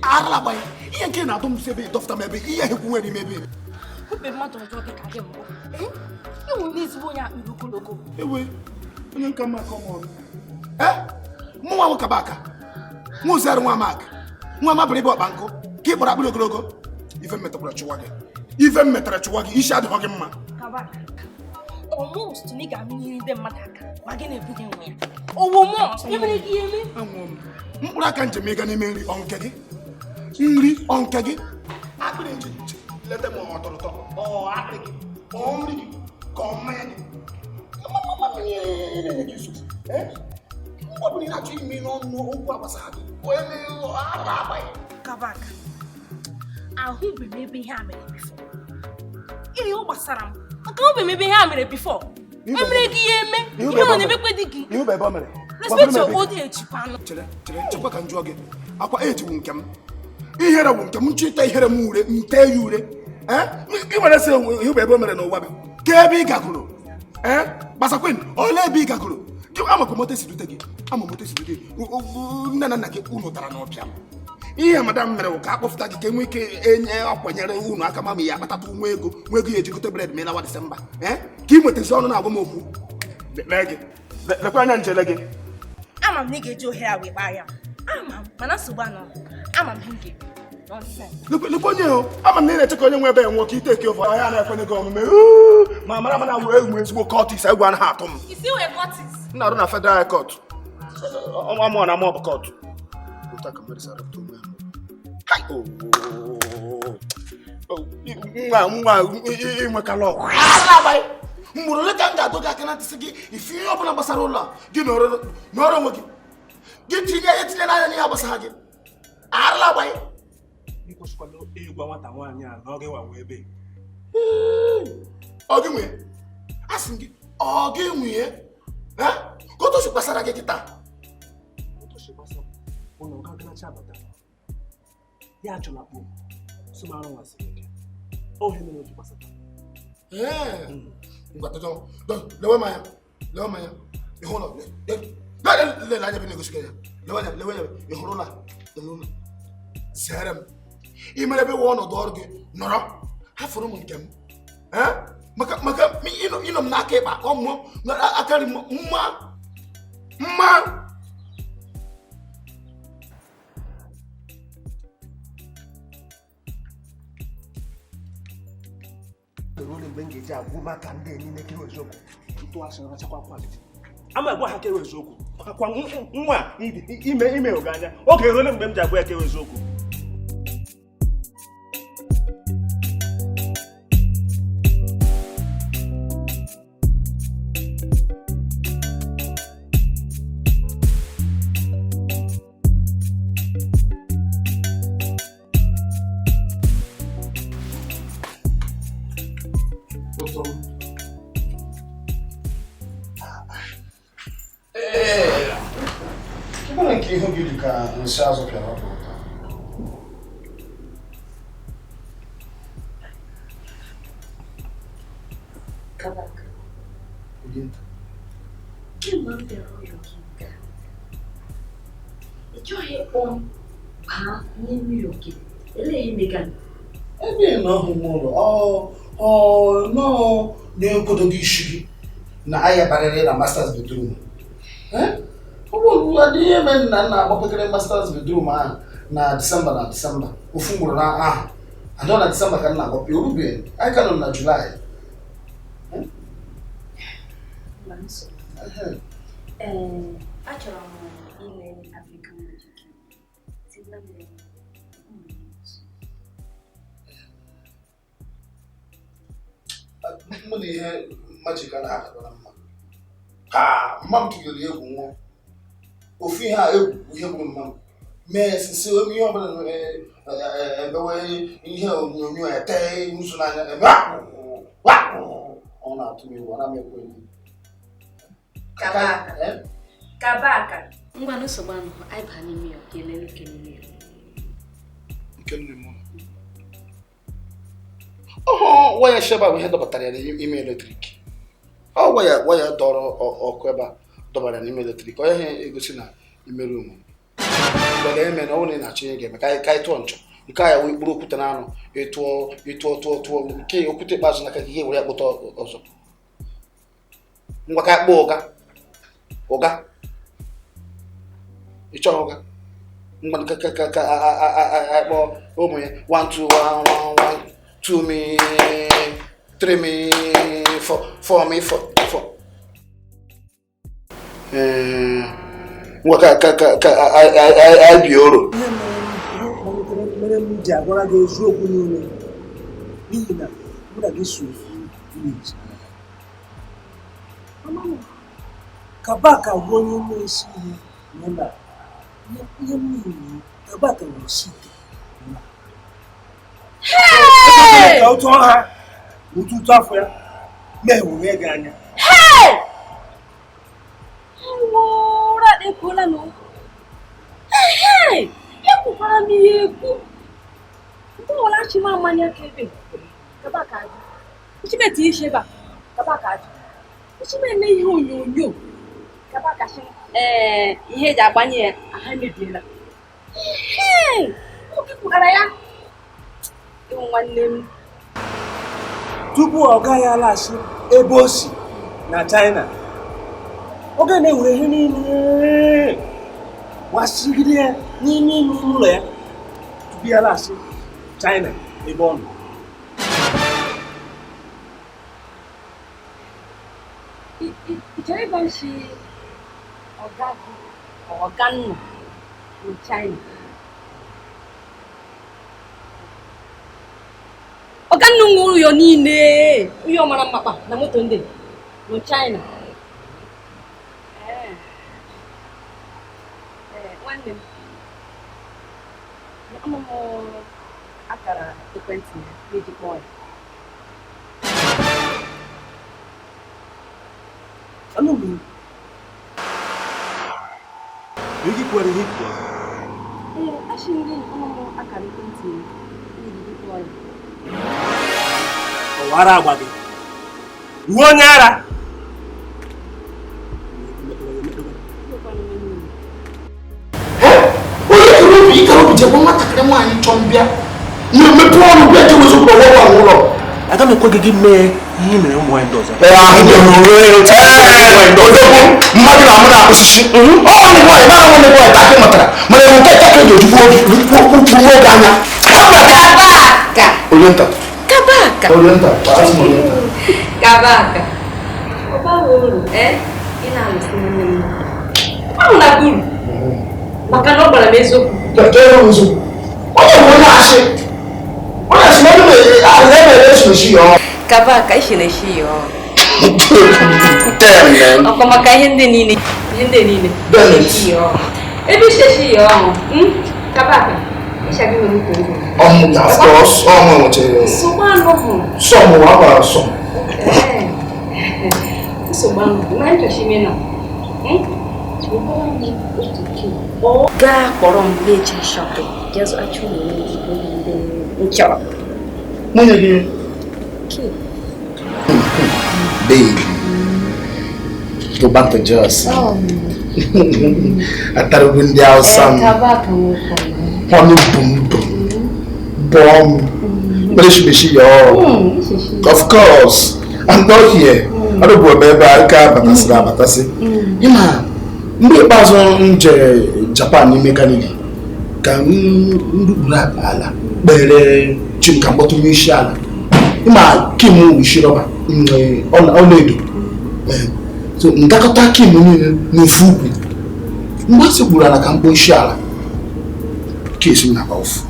Aralabay, ihe nke na adom sebe dofta mebe, ihe hekwu nwere mebe. Ube mmadụ ọjọọ dị ka gị mbụ. Ịnwụ n'ezigbo onye akpịrị ogologo. Ewe, onye nka mma ka ọmụ ọnụ. Mụnwa nwoke baka. Nwa ozere nwa maka. Nwa mabịrị ịbụ ọkpa nkụ. Ka ị kpọrọ akpịrị ogologo. Ife mmetara chụwa gị. Ife mmetara chụwa gị, isi adịghị gị mma. Kabaka. Almost ni ga mmiri ndị mmadụ aka. Ma gị na-ebu gị nwa ya. Owo mọ, emere gị eme. Anwụ m. Mkpụrụ aka njem ịga n'ime nri ọ nke gị. Nri ọ nke gị. Akpịrị njem leta m ọtọrọtọ. Akpịrị gị. Nri gị. Ka ọ mmanya gị. Mgbe na-achọ ime n'ọnụ okwu agbasara gị. Kabaka. Ahụbeghị m ebe ihe a mere bifo. Ihe ọ gbasara m. Maka ahụbeghị m ebe ihe a mere bifo. Emere gị ihe eme. Ihe ọ na-emekwe dị gị. Ihe ebe ọ mere. Respect your old age, pano. Chere, chekwa ka njụọ gị. Akwa eji wu nke m. Ihere wu nke m nchịta ihere m ure, nte ya ure. Ị nwere sị ihe ebe o mere n'ụwa bụ. Ka ebe ị gagoro. Gbasakwen, ole ebe ị gagoro. Gị amakwa moto si dute gị. Ama moto si dute gị. Nne na nna gị unu tara n'ọbịa m. Ihe madam mere ka akpọfụta gị ka enwe ike enye akwanyere unu aka ma ya akpatata nwa ego ya ejigote bred mee na Disemba. Ka ị nwetazi ọnụ na-agwa m okwu. Lee gị. Lekwa anya njele gị. Ama m na ị ga-eji ohere a wee gbaa ya. Ama m, mana nsogbu anọ. Ama m ihe m ga-ebu. Lekwenye o, ama m na ị na-echekwa onye nwe ebe nwoke iteke ofe ahịa na-ekwenye gị omume ma mara mana wee nwe ezigbo kọtis egwu anaghị atụ m. Isi wee kọtis? M na-arụ na federal court. Ọmụ na mọbụ court. Nwa inwekala ọgwụ. Mgburu ole ka m ga-adọ gị aka na ntị sị gị ife ihe ọbụla gbasara ụlọ gị n'ọrụ onwe gị. Gị etinye n'anya n'ihe gbasara gị. Arala agbaghị. Ịkwụsịkwala ịgwa nwata nwaanyị a na ọ ga-ewa wee ebe. Ọ gị nwee? A sị gị, ọ gị nwee? Ka otu si gbasara gị kịta? Otu si gbasara ụlọ ọga ganacha abata. Ya achọla kpụ. Sụmarụ nwa sị gị. Ọ ihe mere o ji gbasata. Lewe m anya. Ị hụ ụlọ? Lele anya ebe na-egosi gị ya. Lewe anya, ị hụrụ ụlọ? Zere m. Ị mere ebe wee ọnọdụ ọrụ gị nọrọ hafụrụ m nke m maka ịnọ m n'aka ịkpa ka ọ mụọ akarị mma mgbe m ga-eji agwụ maka ndị niile kewe eziokwu ntụ asị rachakwa kwaliti ama agwa ha kewe eziokwu akwa nwa ime oganya oge erole mgbe m ji agwa ya kewe eziokwu. Ihe oge dị ka nsị azụ pịara ọkụ ụta. Kabaka. Kemgbe m bịara ụlọ gị nke a, ị chọghị ịkpọ m baa n'ime ụlọ gị. Elee ihe megana? Ebe ị nọ ọhụ n'ụlọ, nọọ na-ekwodo gị isi gị na ahịa barịrị na masters bedroom. Ọ bụrụ na ihe mere na nna agbapekere masters bedroom ahụ na Disemba ofu mgboro na ahụ adọ na Disemba ka nna agbapụ orubeghị anyị ka nọ na Julaị. Achọrọ m ime African magic. Mụ na ihe majik a na-akadọrọ mma. Mma m tụnyere egwu nwa. Ofu ihe a egwu ihe bụ mma m. Mee sisi ome ihe ọbụla ebewe ihe onyonyo ete nso n'anya eme ọ na-atụ m egwu ọ na-amekwa egwu. Kabaka. Ngwa nsogbu anụ anyị baa n'ime ya ka elele nke n'ime ya. Nke nne m. Waya sheba bụ ihe dọbatara ya n'ime eletrik. Waya dọrọ ọkụ ebe a dọbara n'ime eletrik. Ọ ihe egosi na ime ruumu. Mgbe eme na ọ na na-achọ ihe ga-eme ka anyị tụọ nchọ. Nke a ya wee kpụrụ okwute n'anụ ịtụọ nke okwute ikpeazụ n'aka gị ihe were ya kpụta ọzọ. Ngwa ka akpọ ụga ị chọrọ ụga ngwa ka akpọ ụmụ ya 1 2 1 1 2 me 3 me 4 me 4 ngwa ka anyị bi oro. Mere m ji agwara gị eziokwu niile n'ihi na mụ na gị so Kabaka bụ onye na-esi ihe n'ụlọ ihe m niile Kabaka na-esi ka otu ọha ụtụtụ afọ ya na-ewere gị anya. Ekwukwara m ihe ekwu ụlọ achịma amanya ka ebe Kabaka ajụ uchimeti ihe ebe a Kabaka ajụ uchimeme ihe onyonyo Kabaka sị ihe eji agbanye ya aha mebiela oge kwugara ya ịwụ nwanne m Tupu ọ gaghị alaghachi ebe o si na China Oge na-ewere ihe niile wasịgide ya n'ime ime ụlọ ya bịara asị China ebe ọ nọ. Ichere ịgwa nshi ọga nnọ na China. Ọga nnọ nwere ụyọ niile, ụyọ mara mmakpa na moto ndị na China. Nwanne m, amụmụ akara ekwentị ya na-eji kpọọ ya. Anụghị m. Igi kwere ihe kwuo. Asị ndị amụmụ akara ekwentị ya na-eji kpọọ ya. Ọwara agwa gị. Uwe onye ara. Ikarobi je won matakere mo ani chombia ni me to onu bi je wezo ko wo awuro aga me ko gege me yi mere mo en doza ande mo re ta mo en dozo mo mmadu na mo na osisi o ni boy ma mo ni boy ta ke matara mo le mo ke ta ke do ju wo ganya kabaka orienta pas mo orienta kabaka oba wo ina lusi na guru maka na ọgbara m eziokwu onye bụ onye asị mmadụ na-ere esochi ya kabaka isheleshi ya ọkwa maka ihe ndị niile ebe isheshi ya ọhụ kabaka ishabi nwere uko ego of course ọmụ nwechere nsogbu anụhụ sọmụ agbara sọm nsogbu anụhụ na nchochi ime na gaa kpọrọ m leje shọpịn jesu achụrụ nchọrọ nwunye gị baby go back to Jos atarugu ndị Hausa m ọnụ bom beshi ya of course I'm not here I don't go ebe aka batasị ịma mgbe ikpeazụ m jere Japan n'ime Kanada ka nduburu ala kpere chi ka mkpọtụ n'isi ala ịma kim isi rọba ọlaedo so ndakọta kim niile n'ofu ukwu mgbe asị gburu ala ka mkpọ isi ala kesi m na-agba ofu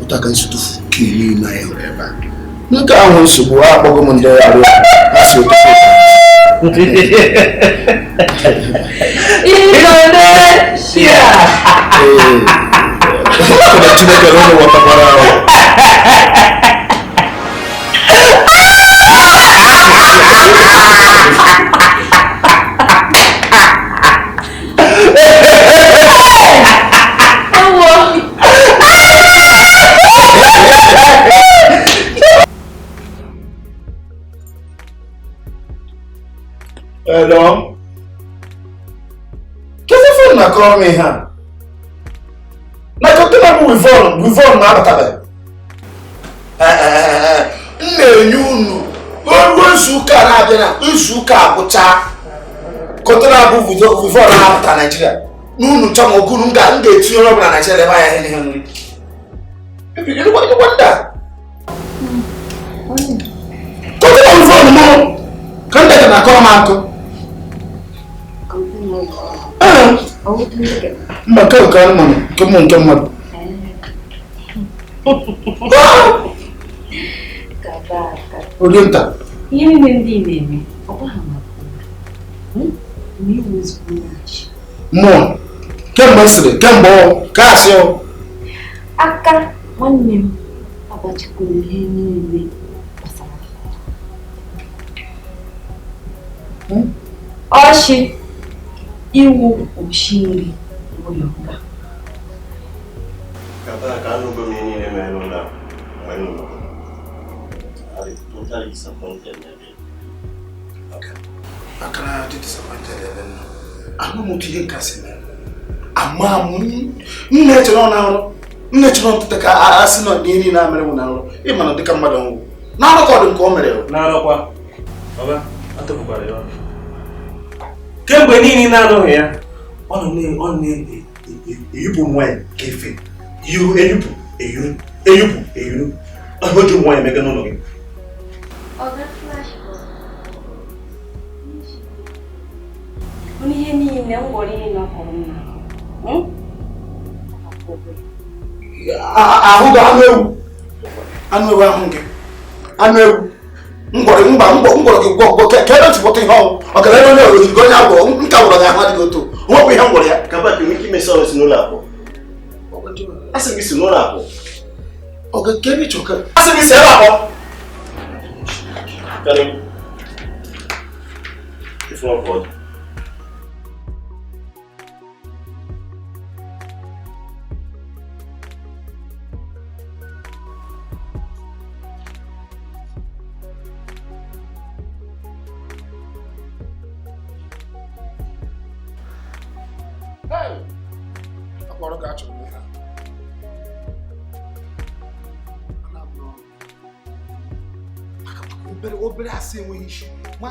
ụta ka nsutufu kim niile anyị hụrụ ebe a nke ahụ nsogbu a akpọgo m ndị arụ asị ụtụtụ Indonesia. Chineke n'ụlọ wọtakwara ahụ. Hello? Kese na call me ha? Na kontena mu wivon na abatabe. Nne unu. Owo nsuka na abia na nsuka agụcha. Kontena bu wivon na abata Nigeria. Nunu chama ogunu nga etinye ọrụ na Nigeria ebe ya ihe nri. Ebi ni wanda. Kontena wivon mo. Kanda na call ma akọ. Maka kan mo kemo kemo Orienta Ihe ndị na-eme ọkwa ha maka ni wezụ nachi mo kemgbe sịrị kemgbe ka asị aka nwanne m agbachikọrọ ihe niile ọchị iwu oshiri ụlọ nga Kabaka anụgo m ihe niile mere n'ụlọ mgbe m nọ. I'm totally disappointed in it. Okay. Akara dị disappointed ebe nọ. Ahụ m otu ihe nkasị mere. Ama m nne-echere ọ na-arụ. Nne-echere ntụte ka asị nọ ihe niile a mere m na-arụ. Ịma na dịka mmadụ nwụ. Na-arụkọ dị nke o mere. Na-arụkwa. Baba, atụpụkwara ya ọnụ. kemgbe niile na-anọghị ya ọ na-eyipụ nwa ya ka efe eyipụ eyuru o ji nwa ya emega n'ụlọ gị. Ihe niile m gwara ihe nọkọrọ m ahụ gị anụ ewu ahụ gị anụ ewu mgbọrọ gị gwọ ka ebe ntụpụta ihe ọnwụ ọkara ebe onye oriri onye agwọ nka gwọrọ gị ahụ adịghị otu nwepụ ihe m gwọrọ ya ka mba ka ike imesi ọrụ si n'ụlọ akụ asị gị si n'ụlọ akụ ọga ka ebe ịchọka asị gị si ebe akọ ife ọkụ akpọrọ gị achọrọ m ihe obere asị enweghị isi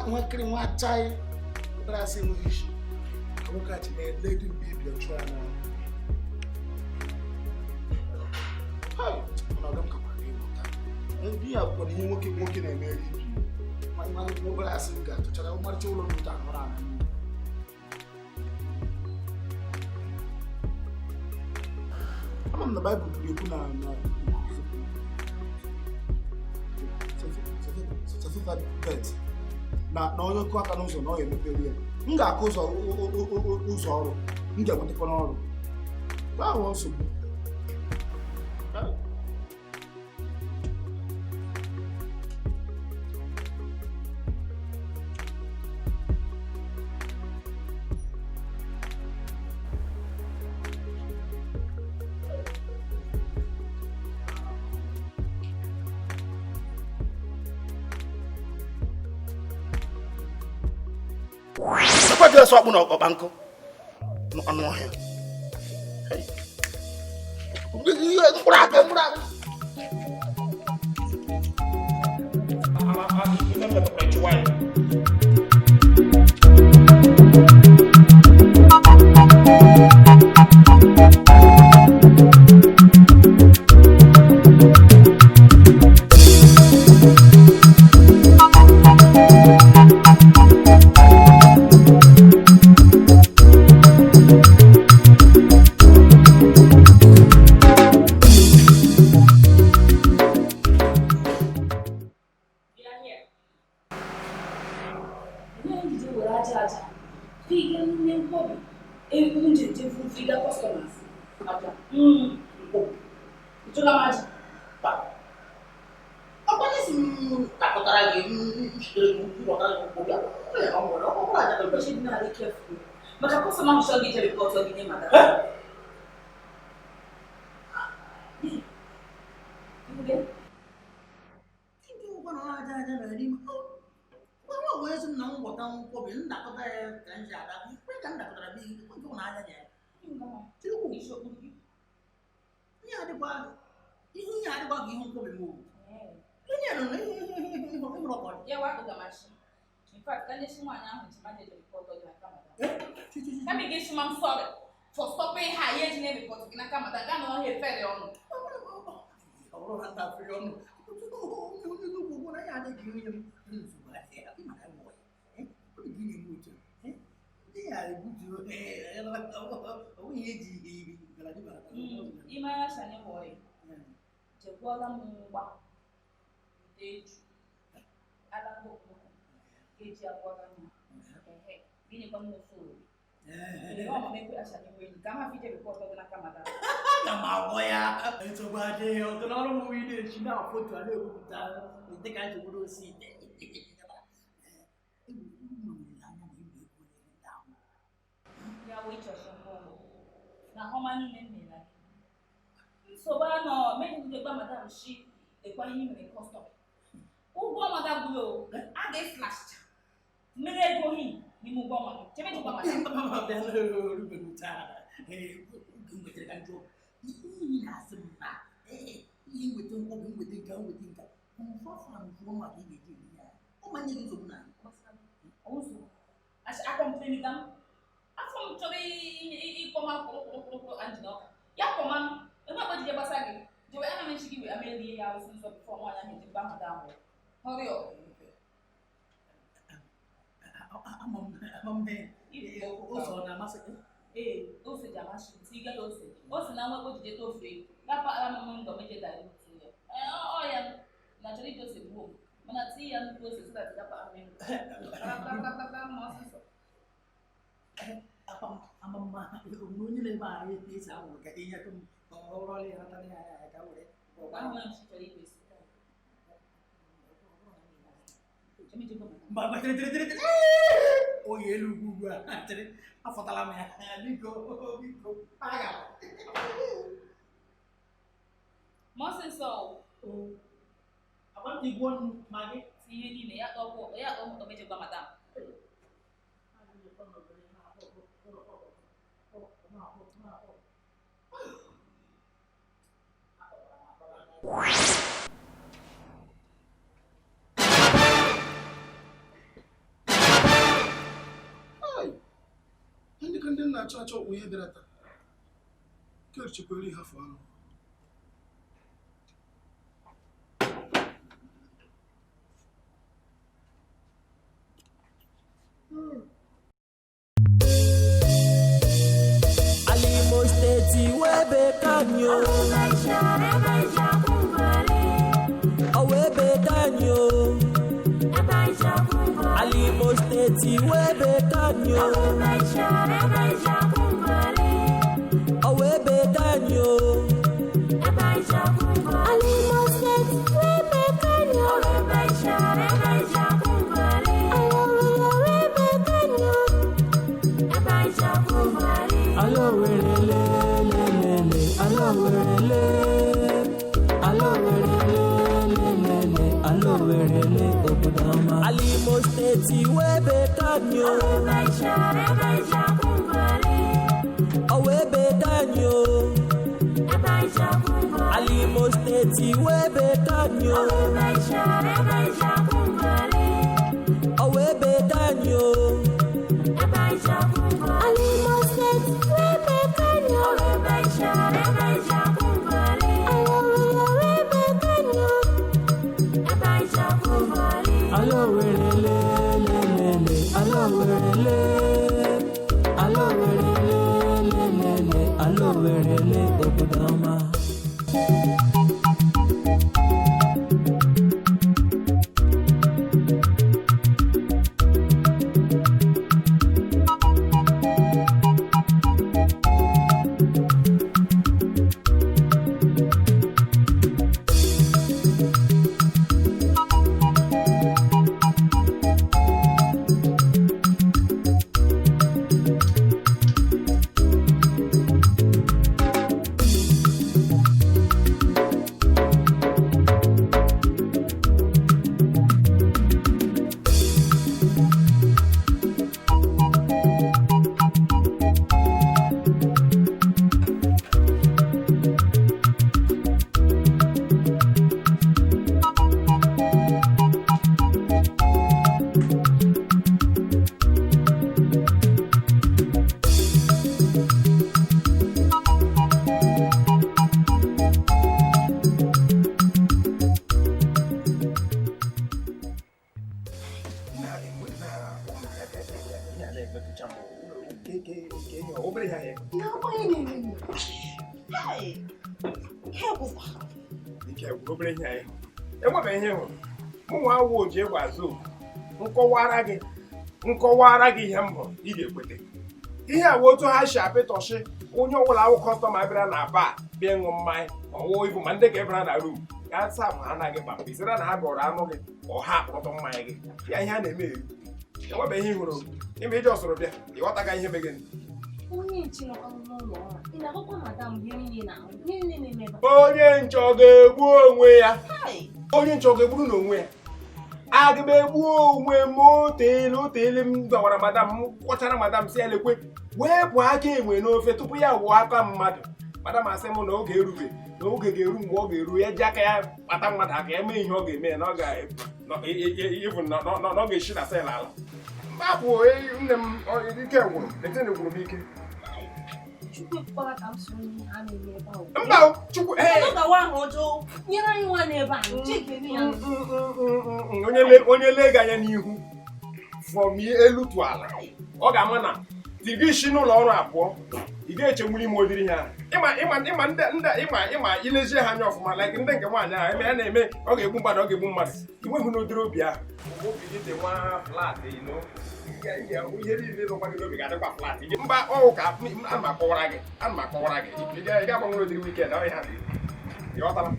nwakịrị nwa achaghị obere asị enweghị isi ka nwoke achị na-ele dị mgbe ibi ọchụ ya n'ọrụ mana ọga m kakwara gị ịmụta ndị ya bụkwara ihe nwoke na-emeri ibi obere asị m ga-atụchara ọmarịcha ụlọ mmụta ahụrụ ana ama m na Baịbụl kwuru ekwu na onye ọkụ aka n'ụzọ na ọ ga-emepere ya m ga-akụ ụzọ ọrụ m ga-enwetakwa n'ọrụ ahụ nsogbu Apa so akpụ na ọkpa nkụ anụ ọhịa mkpụrụ aka I complain them. I from to be come out and no. Ya come on. And what did you say? Do I manage to give you a million hours before one and hit the bank down? Hurry up. I'm on me. Also, I must say, also, Jamashi, Tiga also. Also, now what did you do free? Papa, I'm a monk of major diamond. Oh, yeah. Naturally, just a book. When I see young clothes, that's the Papa. I'm a man who really married this. I will get in here or only oh, yeah, look, I thought I go, paga. Mustn't so. I want the one, Maggie. See you in the airport, yeah, almost a major madam. Independent na church we had that. Church really have one. Alimo State webe kanyo. Awebe kanyo. Alimo State webe kanyo. Awebe kanyo. Alimo State webe kanyo. Allo werele lele, allo werele, allo werele, allo werele obudama. Alimo State webe kanyo. Awebe kanyo. Alimo State webe kanyo. Awebe kanyo. Alimo State webe kanyo. Allo werele lele, allo werele, allo werele lele, allo werele obudama. Ji egwu azụ nkọwara gị ihe m hụrụ ị ga-ekwete ihe a otu ha si apịtọshi onye ọbụla awụ kọstọma bịara na ba bịa ịṅụ mmanya ọwụwa ibu ma ndị ka ebịara na rum ya saa ma ha anaghị kpa isira na ha gọrọ anụ gị ọha akpọtọ mmanya gị ya ihe a na-eme eri enwebeghị ihe hụrụ ime ije ọsọrọ bịa ịghọtaga ihe be gị onye nche ọ ga-egbu onwe ya onye nche ọ ga-egburu n'onwe ya aga m egbu onwe m oteele m gwawara madam m kọchara madam si ya lekwe wee bụ aka enwe n'ofe tupu ya wụọ aka mmadụ madam asị m na oge erube na oge ga-eru mgbe ọ ga-eru ya ji aka ya kpata mmadụ aka ya mee ihe ọ ga-eme ya na ọ ga-eshi na sel ala Mapụ nne m ike gwụrụ, etene gwụrụ m ike. Chukwu ekwela ka m soro ihe a na-eme ebe ahụ. Mba, Chukwu Ọ gawa ahụ ọjọọ nyere anyị nwa n'ebe a. onye lee gị anya n'ihu from elu tụ ala, ọ ga-ama na di gị isi n'ụlọ ọrụ abụọ, ị ga-echenwuri ime odiri ha. Ịma ilezie ha anya ọfụma, like ndị nke nwaanyị ahụ eme ya na-eme ọ ga-egbu mmadụ, inweghị n'odiri obi ahụ. Obi gị dị nwa flat, ihe niile nọkwa gị n'obi ga-adịkwa flat. Mba ọwụ ka ana m akọwara gị, ị ga-agbanwere odiri weekend ọ ha ị ghọtara?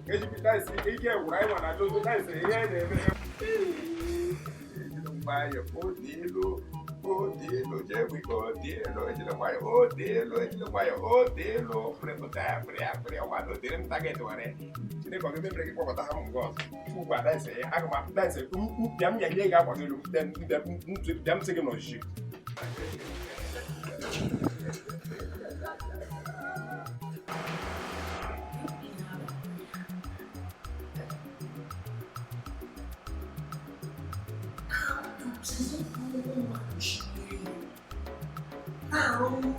Ike gwụrụ anyị nwa na dozo naịsị ihe anyị na-eme nwayọ odielu jegbe odielu prepụta ya pịrị ọgbado dịrị m taget were Chineke ọgụ mebere gị kpọkọta ha mgbe ọzọ ugwu a daịsị aga m daịsị bịa m nyanye ga agbado elu bịa m sị gị n'ọchịchị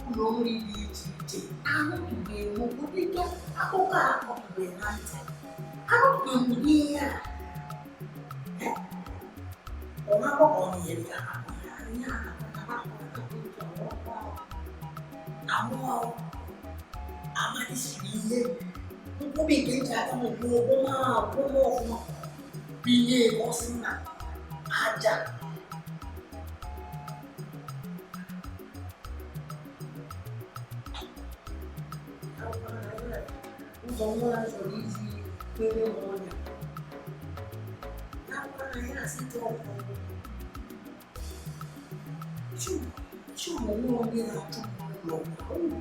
ụlọ nri dị iche iche ahụtụbeghị m ụdịdị akụkọ akọtụbeghị na ntị ahụtụbeghị m ụdị ihe a ọ na-agbakọ n'ihe dị ahụ amalịsiri ihe nkwụbi nke nji aka m ọfụma bụ ihe gosi na aja Someone for easy women on now I ask it all. You won't get out to no.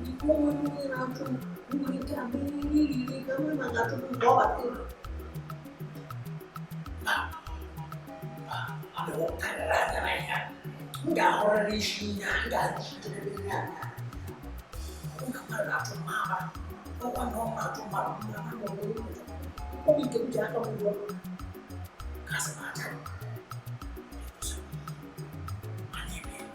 You won't get out to you can't really come and got to go back. I don't care. Got already seen that. Mama. Không quan trọng mà trong mặt là nó ngồi đấy có bị kiểm tra không được cả sự mà chẳng anh em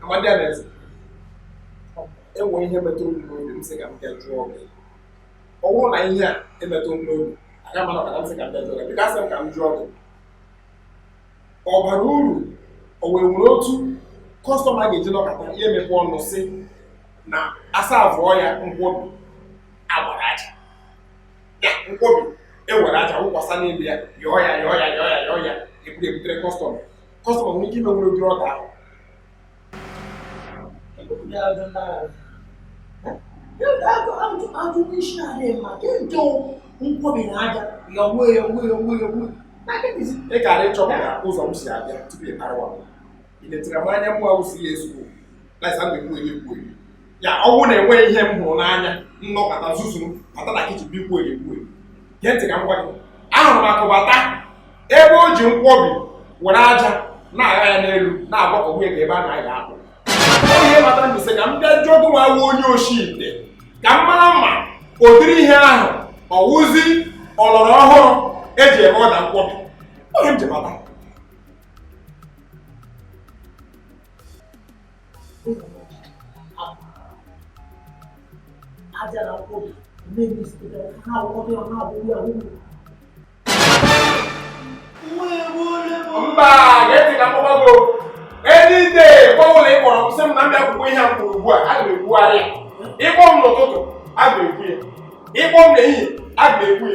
Amadi Anezi enwe ihe metụrụ n'obi m sị ka m bịa jụọ gị ọ bụrụ na ihe a emetụ n'obi aga mana ka m sị ka m bịa jụọ gị bịka sị m ka m jụọ gị ọ bara uru o wee nwere otu kọstọma ga-eji nọkọta ihe emepe ọnụ sị na asa avụọ ya nkwobi agbara aja ya nkwobi ewere aja wụkwasa n'elu ya yọọ ya ebutere kọstọma nwere ike ime nwere obere ọda ahụ ị gara ịchọpụta ụzọ m si abịa tupu ị tarawa ị letere m anya mụ awụsi ya ezigbo laịsa mgbe mụ egbu ya ọnwụ na-enwe ihe m hụrụ n'anya nnọkọta zuzu bata na kichin bikwu egbu gee ntị ka m gwa gị ahụrụ m akụbata ebe o ji nkwobi were aja na-agha ya n'elu na-agbakọgbu ya ka ebe a na-aga akpụ ihe matara mbise ka m bịa jụọ gị nwa wuo onye oshi ite ka m mara mma ụdịrị ihe ahụ ọwụzi ọlọrọ ọhụrụ eji eme ọda nkwobi onye m ji mata aja na nkwobi mmebi sitere ha ụfọdụ ya na-abụghị ahụhụ mba ga-eti ka mkpọgbago edide gbanwụlọ ịkpọrọ m sị m na mbịa akwụkwọ ihe a m kwuru ugbu a aga m ekwugharị ya ịkpọ m n'ụtụtụ aga m ekwu ya ịkpọ m n'ehihie aga m ekwu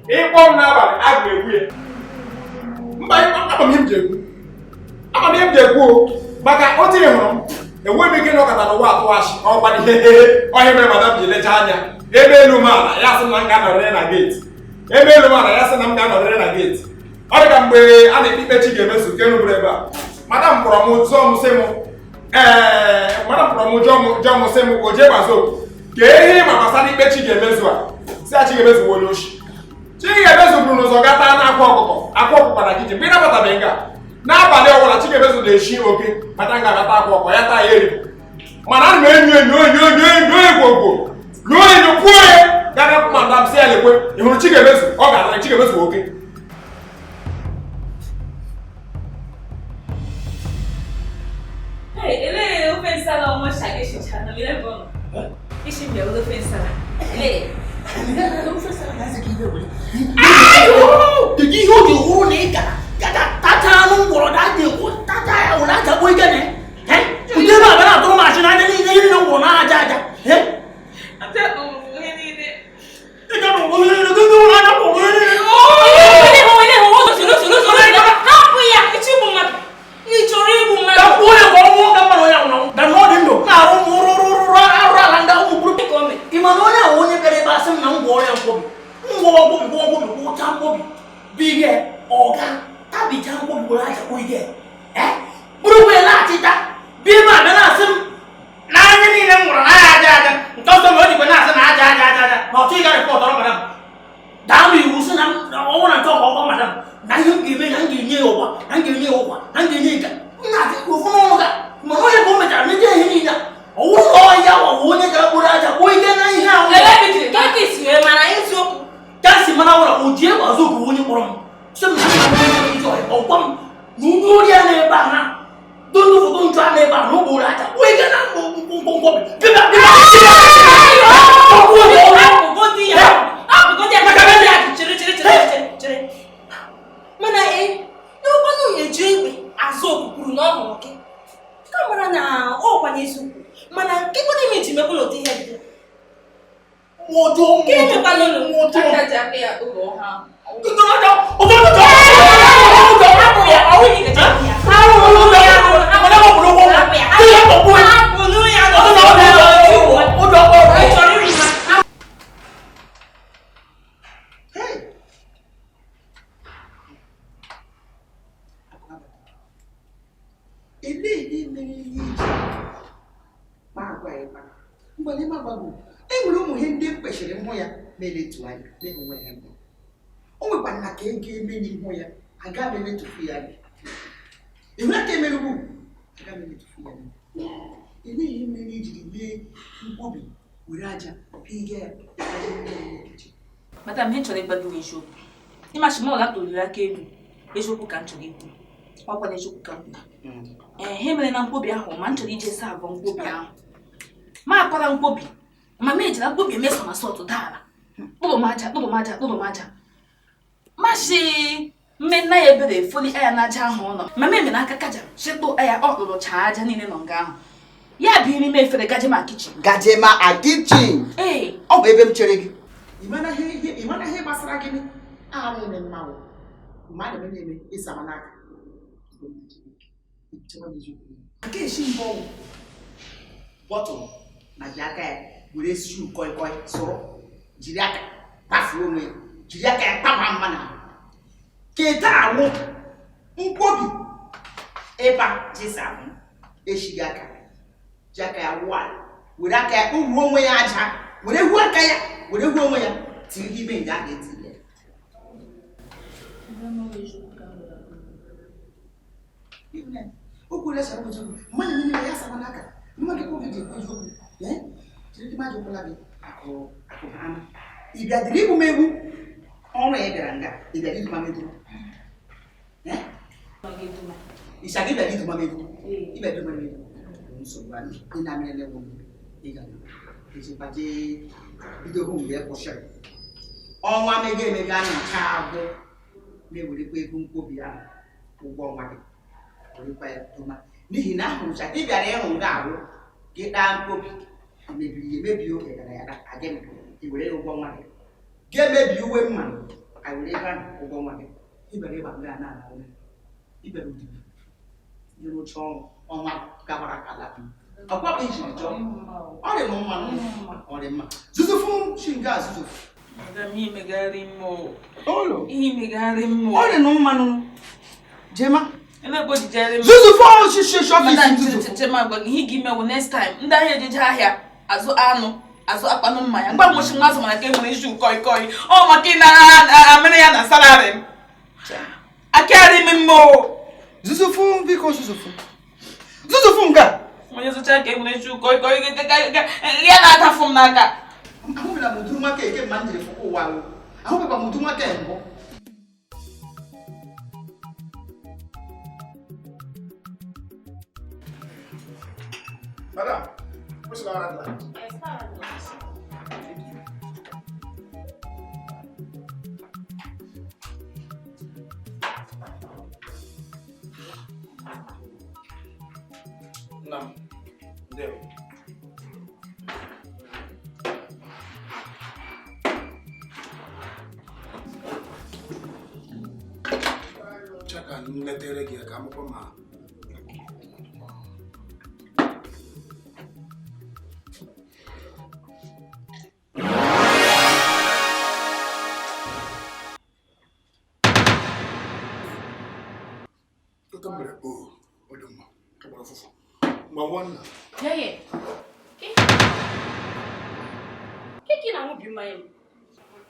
ya ịkpọ m n'abalị aga m ekwu ya mba ama m ihe m ji ekwu maka otu ihe hụrụ m enweghị m ike n'ọkọta n'ụwa atụghachi ọgbara ihe ọhịa mere madam ji lecha anya ebe elu m ala ya sị na m ga-anọrịrị na geeti ebe elu m ala ya sị na m ga-anọrịrị na geeti ọ dị ka mgbe a na-ekpe ikpe chi ga-emeso nke nụbụrụ ebe a madam kpọrọ m jụọ m sị m o jee gbazo ka ihe ma gbasara ikpe chi ga-emezu a si a chi ga-emezu onye oshi Chigebezu bụrụ n'ụzọ gata n'akwa ọkụkọ na kichin mgbe ị nabatabeghị nga n'abalị ọbụla Chigebezu na-eshi oke bata nga gata akwa ọkụkọ ya taa ya eri mana ana m enyo egwogwo ruo enyo kwuo ya gaga madam si ya lekwe ị hụrụ Chigebezu ọ ga-atara Chigebezu oke ele ofe nsala ọmọ ṣàgéṣìṣà náà ilé bọ́ọ̀nù iṣẹ́ ìbẹ̀wò ofe nsala ilé Jadi yo di uru ni kata tata anu ngoro da de ko tata ya ula ta boy gane udah ba bana to ma shina ni ngoro na aja ate ni ita no ko ni ko na ko ni sulu hapo ya ichibu ma ni chori bu ma da ko ya ko mo ka ma ya no da no dindo na ru ra landa u buru ko me imano ya woni bere ba sam na ngoro ya ko ngoro tambo bige oga tabi tambo bula ja ko ige buru we la tita bi ma na sim na ni na ngoro na aja to to mo di ko na sa na aja ma ti ga report ro madam da mi usu na o na to ko madam na yum gi be na gi ni o na gi ni ka na ti ko no ga mo no ye ko me ta ni je hi ni na o wo ya wo ni ga bura ja ko ige na hi ha ele bi ti ke si we mana isu kasi mana wala ujie ba zo ko woni borom sem na jo o kwam nu ri ane ba na donu fo don twa ne ba no bo la ta we ga na ko bi ba mana no ba no ye ju igbe azo okukuru no ho ke kamara na o kwa nyesu mana ke ko ni mi ti me ko lo ti he Mojo kini palo lo mojo aja ke ya ulo ha ojo hapo ya awi ni keja ya hapo lo ya hapo na mo lo hapo ya hapo lo ya ojo ko sorry ma ele mere ma gwa e pa ngbe ma gbago enwere ụmụ ihe ndị kwesịrị mhụ ya na-eletu anya na-enwe ya mbụ o nwekwa na ka ego eme n'ihu ya aga m emetufu ya ihu ka emere ugbu aga m emetufu ya eleghị ihe mere ijiri mee mkpobi were aja pịga ya madam he chọrọ ịgbado eziokwu ịmachi m ọla toliri aka elu eziokwu ka m chọrọ ikwu ọkwa na eziokwu ka m he mere na mkpobi ahụ ma m chọrọ ije saa abụọ mkpobi ahụ ma akpara mkpobi ma ejila mkpobi eme somasọtụ dara kpụrụ maja mashi mmenna ya ebere foli aya n'aja ahụ ụlọ ma eme n'aka kaja chịtụ aya ọ kpụrụ chaa aja niile nọ nga ahụ ya bụ n'ime efere gajema kichin ee ọ bụ ebe m chere gị ịmana ihe gbasara gịnị ahụ eme mmanwụ mmadụ na-eme ịsama n'aka aka esi mbọ bọtụlụ na ji aka ya were siu koi soro jiri aka pafuo onwe jiri aka ya tapa mma na keta awụ mkpobi ịba jisabụ echighị aka ji aka ya wụọ were aka ya uru onwe ya aja were hu aka ya were hu onwe ya tiri ime nga a ga-eti ya okwu lesa ụjọ mmadụ niile ya saba n'aka mmadụ obi dị eziokwu Jadi maju lagi. Aku paham. Iba diri bu mebu. Orang yang berangga. Iba diri mami tu. Mami tu. Isagi iba diri mami tu. Iba diri mami tu. Musuhan. Ini namanya lewu. Iga. Isi paje. Itu hum dia kosher. Orang mege mega na kago. Mebu di kue kumpu biar. Kubong mati. Kue tuma. Ni hina hum sakit biar yang ngau. Kita kopi. Maybe okay, again, he will never go money. Get maybe you win money. I will never go money. He will never learn now. He will do. You know, Chong on my Kabaraka. A puppy is John. All the moment, all the man. Zuzufum, Shingas. He may get him more. Oh, he may get him more. All the no man. Gemma. Everybody tell him. Zuzufum, she shot me. He give me next time. Nda here did here. Azo ano azụ akpanụ mmanya mgbe mgbochi nwa azụ mana ka enwere iju koi koi ọ maka ị na-amịrị ya na salari m akịarị m mmo zuzufu biko zuzufu nga onye zụcha ka enwere iju koi koi ya na-atafụ m n'aka ahụbịla m ụdịrị nwaka eke ma m jiri fụkwa ụwa ahụ ahụbịkwa m ụdịrị nwaka mbụ Madam, what's going on? No, there. Check and let her get a camera. Yeye. Kiki na mu bi mayem.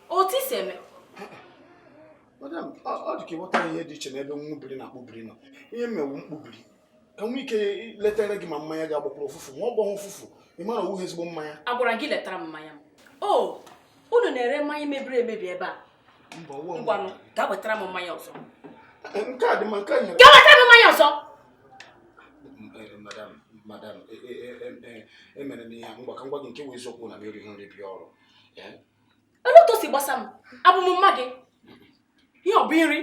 Oti seme. Madam, ọ dị ka ịghọta ihe dị iche n'ebe mmụbiri na akpụbiri nọ. Ihe mmewu mkpụbiri. Ka m ike letere gị ma mmanya ga-agbakwuru ụfụfụ, ma ọ gbọghọ ụfụfụ, ị mara owu ezigbo mmanya. Agwara gị letara m mmanya m. Oh, unu na-ere mmanya mebiri emebi ebe a. Ngwanụ, gaa wetara m mmanya ọzọ. Nke a dị mma, nke a nyere. Gaa wetara m mmanya ọzọ. Madam, emere n'ihe ngwa ka ngwa gị nke wee eziokwu na mmeri nri bịa ọrụ. Elu otu si gbasa m, abụ m mma gị. Ihe ọ bụ nri.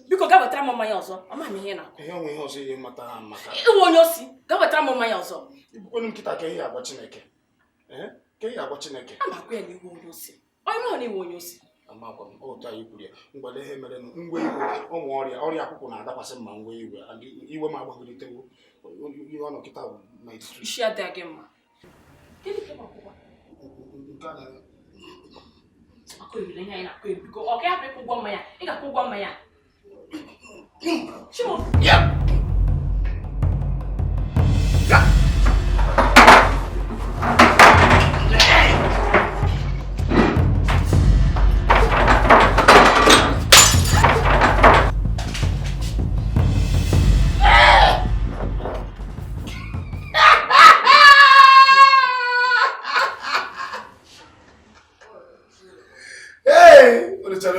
Biko gaa wetara m mmanya ọzọ. Ọ ma m ihe na-akụ. Ihe onwe ihe ọzọ ihe mata ha maka. Iwe onye osi, gaa wetara m mmanya ọzọ. Ibukwenu nkịta ka ihe agwa Chineke. Ka ihe agwa Chineke. A ma-akụ ya na iwe onye osi. Onye mahụ na iwe onye osi. Amakwa m otu anyị kwuru ya. Mgbade ihe mere ngwa iwe ụmụ ọrịa akwụkwọ na-adakwasị mma ngwa iwe. Iwe m agbagolitewo. Ihe ọ nọ kịta bụ na etiti. Isi adịghị mma. Gịnị ka akwụkwọ? Nke a na akụ iri ihe anyị na-akụ iri biko ọ ga-apụ ịkwụ ụgwọ mmanya ị ga-akwụ ụgwọ mmanya Chimo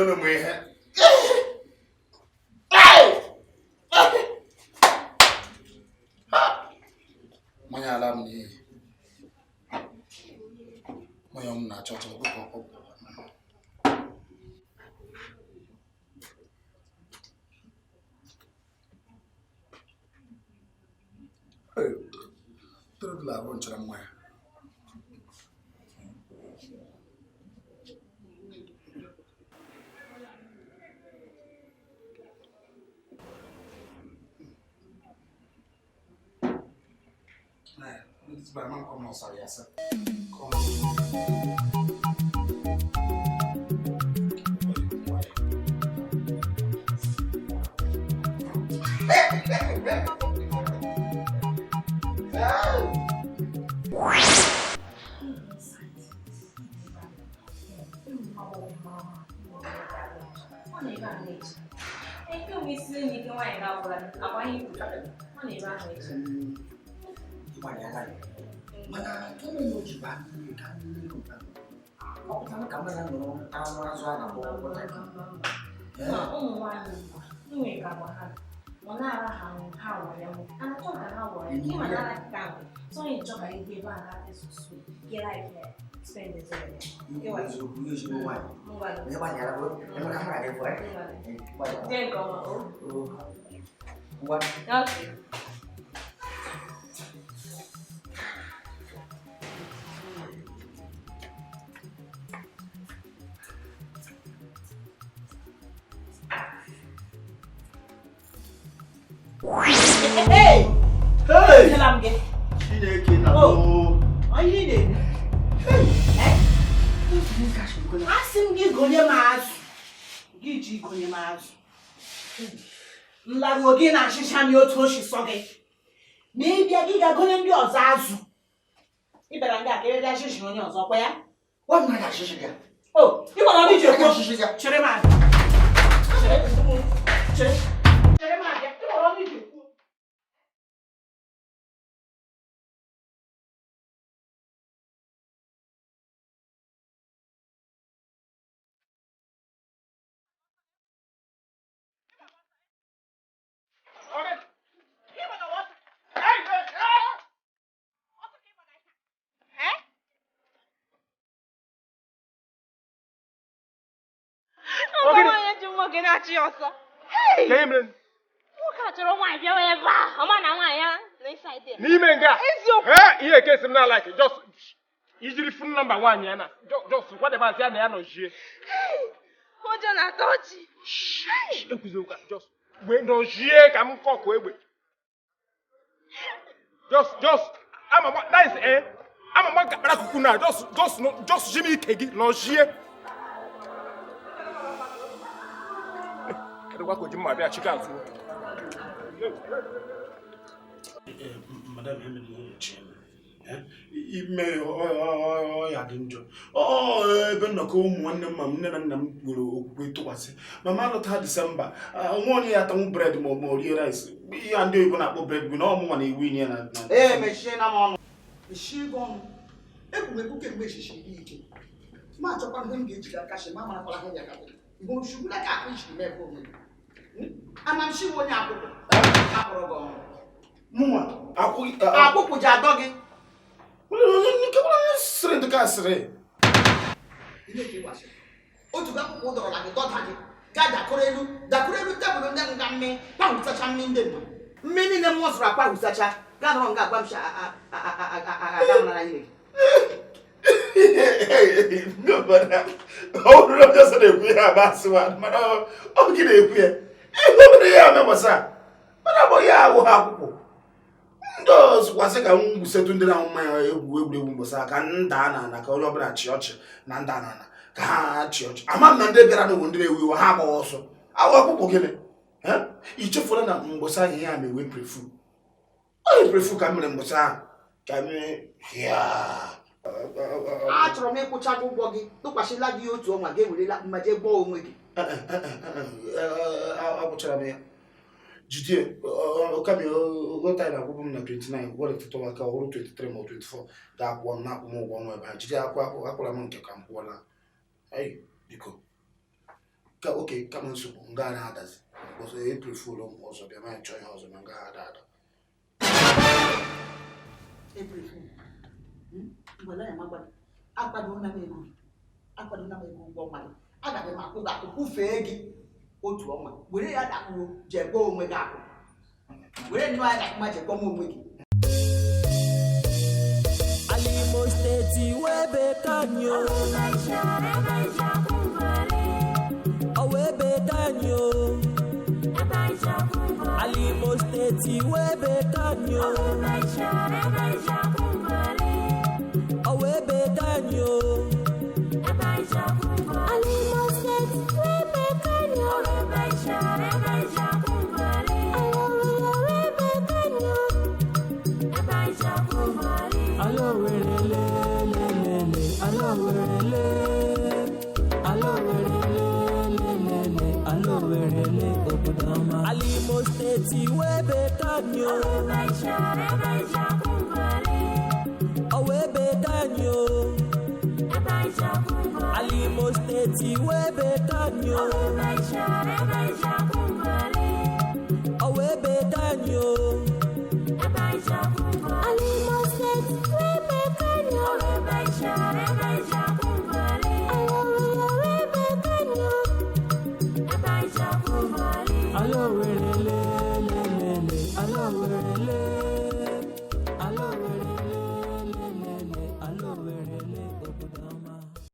no me ha. Manya alam ni. Manya na chocho ko. Hey. Terus la bon chara moya. It's by man come sorry, yes. Come. Mana kami mau coba kami lupa. Kau pertama kamu yang ngomong awal suara bawa tadi. Ini kawan. Mana lah hang hawa yang, anak tu hang hawa. Ini mana lah kau. So ini coba ini bahan ada susu. Kira ini spend the day. Kau susu punya semua. Ini banyak lah bro. Emang kamu ada buat? Jangan kau mau. Buat. Okay. Hey! Hey! Salam ke? Ini kena. Oh, ini deh. Hey! Asị m gị gonye m azụ gị ji gonye m azụ nlaruo gị na achịcha m otu ochi sọ gị ma ị bịa gị ga-agonye ndị ọzọ azụ Iberanga ke ya shishi onye ọzọ kwa ya. Wa mma ga shishi ga. Oh, ị gbara ọdị jekwo shishi ga. Chere ma. Chere ma ya. Ị gbara ọdị jekwo. N'ime nga ihe ka esi m na like just ijiri phone number nwaanyị ya na just whatever asị ya na ya nọ jie ụjọ na-atọ ọchị ekwuzokwa just wee nọ jie ka m kọkụ egbe just that is ama gakpara kuku na just jimi ike gị nọ jie kedu gwa ka oji mma bịa chika azụ Madam Emily Chin. Ime ya dị njọ. Ebe nnọkọ ụmụ nwanne m ma nne na nna m gwere okwukwe tụkwasị. Mama alụta Disemba, nwa onye ya atanwu bread ma ọ rie rice. Ihe ndị oyibo na-akpọ bread bụ na ọmụnwa na-ewu inye na. Mechie na m ọnụ. Mechie gị ọnụ. Ekwumekwu kemgbe echichi gị ike. Ma achọkwa ihe m ga-eji ka kashi ma mara kwara ha ya kapụ. Igbo nsogbu ka akụ iji mee ebe onwe. Amamshi onye akwụkwọ. Akpọrọ gị ọnụ. Mụnwa akwụkwụ ji adọ gị. Nke nwere sịrị ndị ka sịrị. Ihe ka ịgbasị. Otu gị akwụkwọ dọrọ na gị dọta gị. Gaa dakọrọ elu tebụl ndị nga mme kpahụsacha mme ndị mma. Mme niile m zụrụ akpahụsacha. Gaa nọrọ nga agwa m aga nara ire gị. No, but how do you just say we have aswa? Mana o gi na-ekwu ya. Ihe mere ya me wasa. Mana bo ya wo ha akwụkwọ. Ndos kwasị ka m gusetu ndị na mmanya egwu mbosa ka nda na ka onye ọbụla chi ọchị na nda na ka ha chi ọchị. Ama na ndị bịara n'owo ndị na-ewu ha agba ọsọ. Awa akwụkwọ gịnị? Ichefula na mbosa ihe ya mewe prefu. O prefu ka mere mbosa ka me ya. Achọrọ m ịkwụcha ụgwọ gị tụkwasịla gị otu ọnwa ga-ewerela mmaje gbọọ onwe gị. Akwụchara m ya. Jide kami time akwụkwọ m na 29 gwara tụtụ aka ọhụrụ 23 ma 24 ga-akwụọ m na-akwụ m ụgwọ ọnwa ebe a jide akwụkwara m nke ka m kwụọla. Ayi biko ka oke ka m nsogbu m gaa na-adazi ọzọ eprefulu m ọzọ bịa ma chọọ ihe ọzọ ma m gaa ada Wala ya magba. Akwado na m ego ụgwọ ọnwa gị. Aga m akwụ gị akwụkwọ fee gị otu ọnwa. Were ya dakpuo jekpọọ onwe gị akwụ. Were nnọọ ya dakpụma jekpọọ m onwe gị. Alimo State webe kanyo. Webe kanyo. Alimo State webe kanyo. Webe kanyo. Alimo State webe kanyo. Allo werele obudama. Alimo State webe kanyo. Webe kanyo. Alimo State webe kanyo.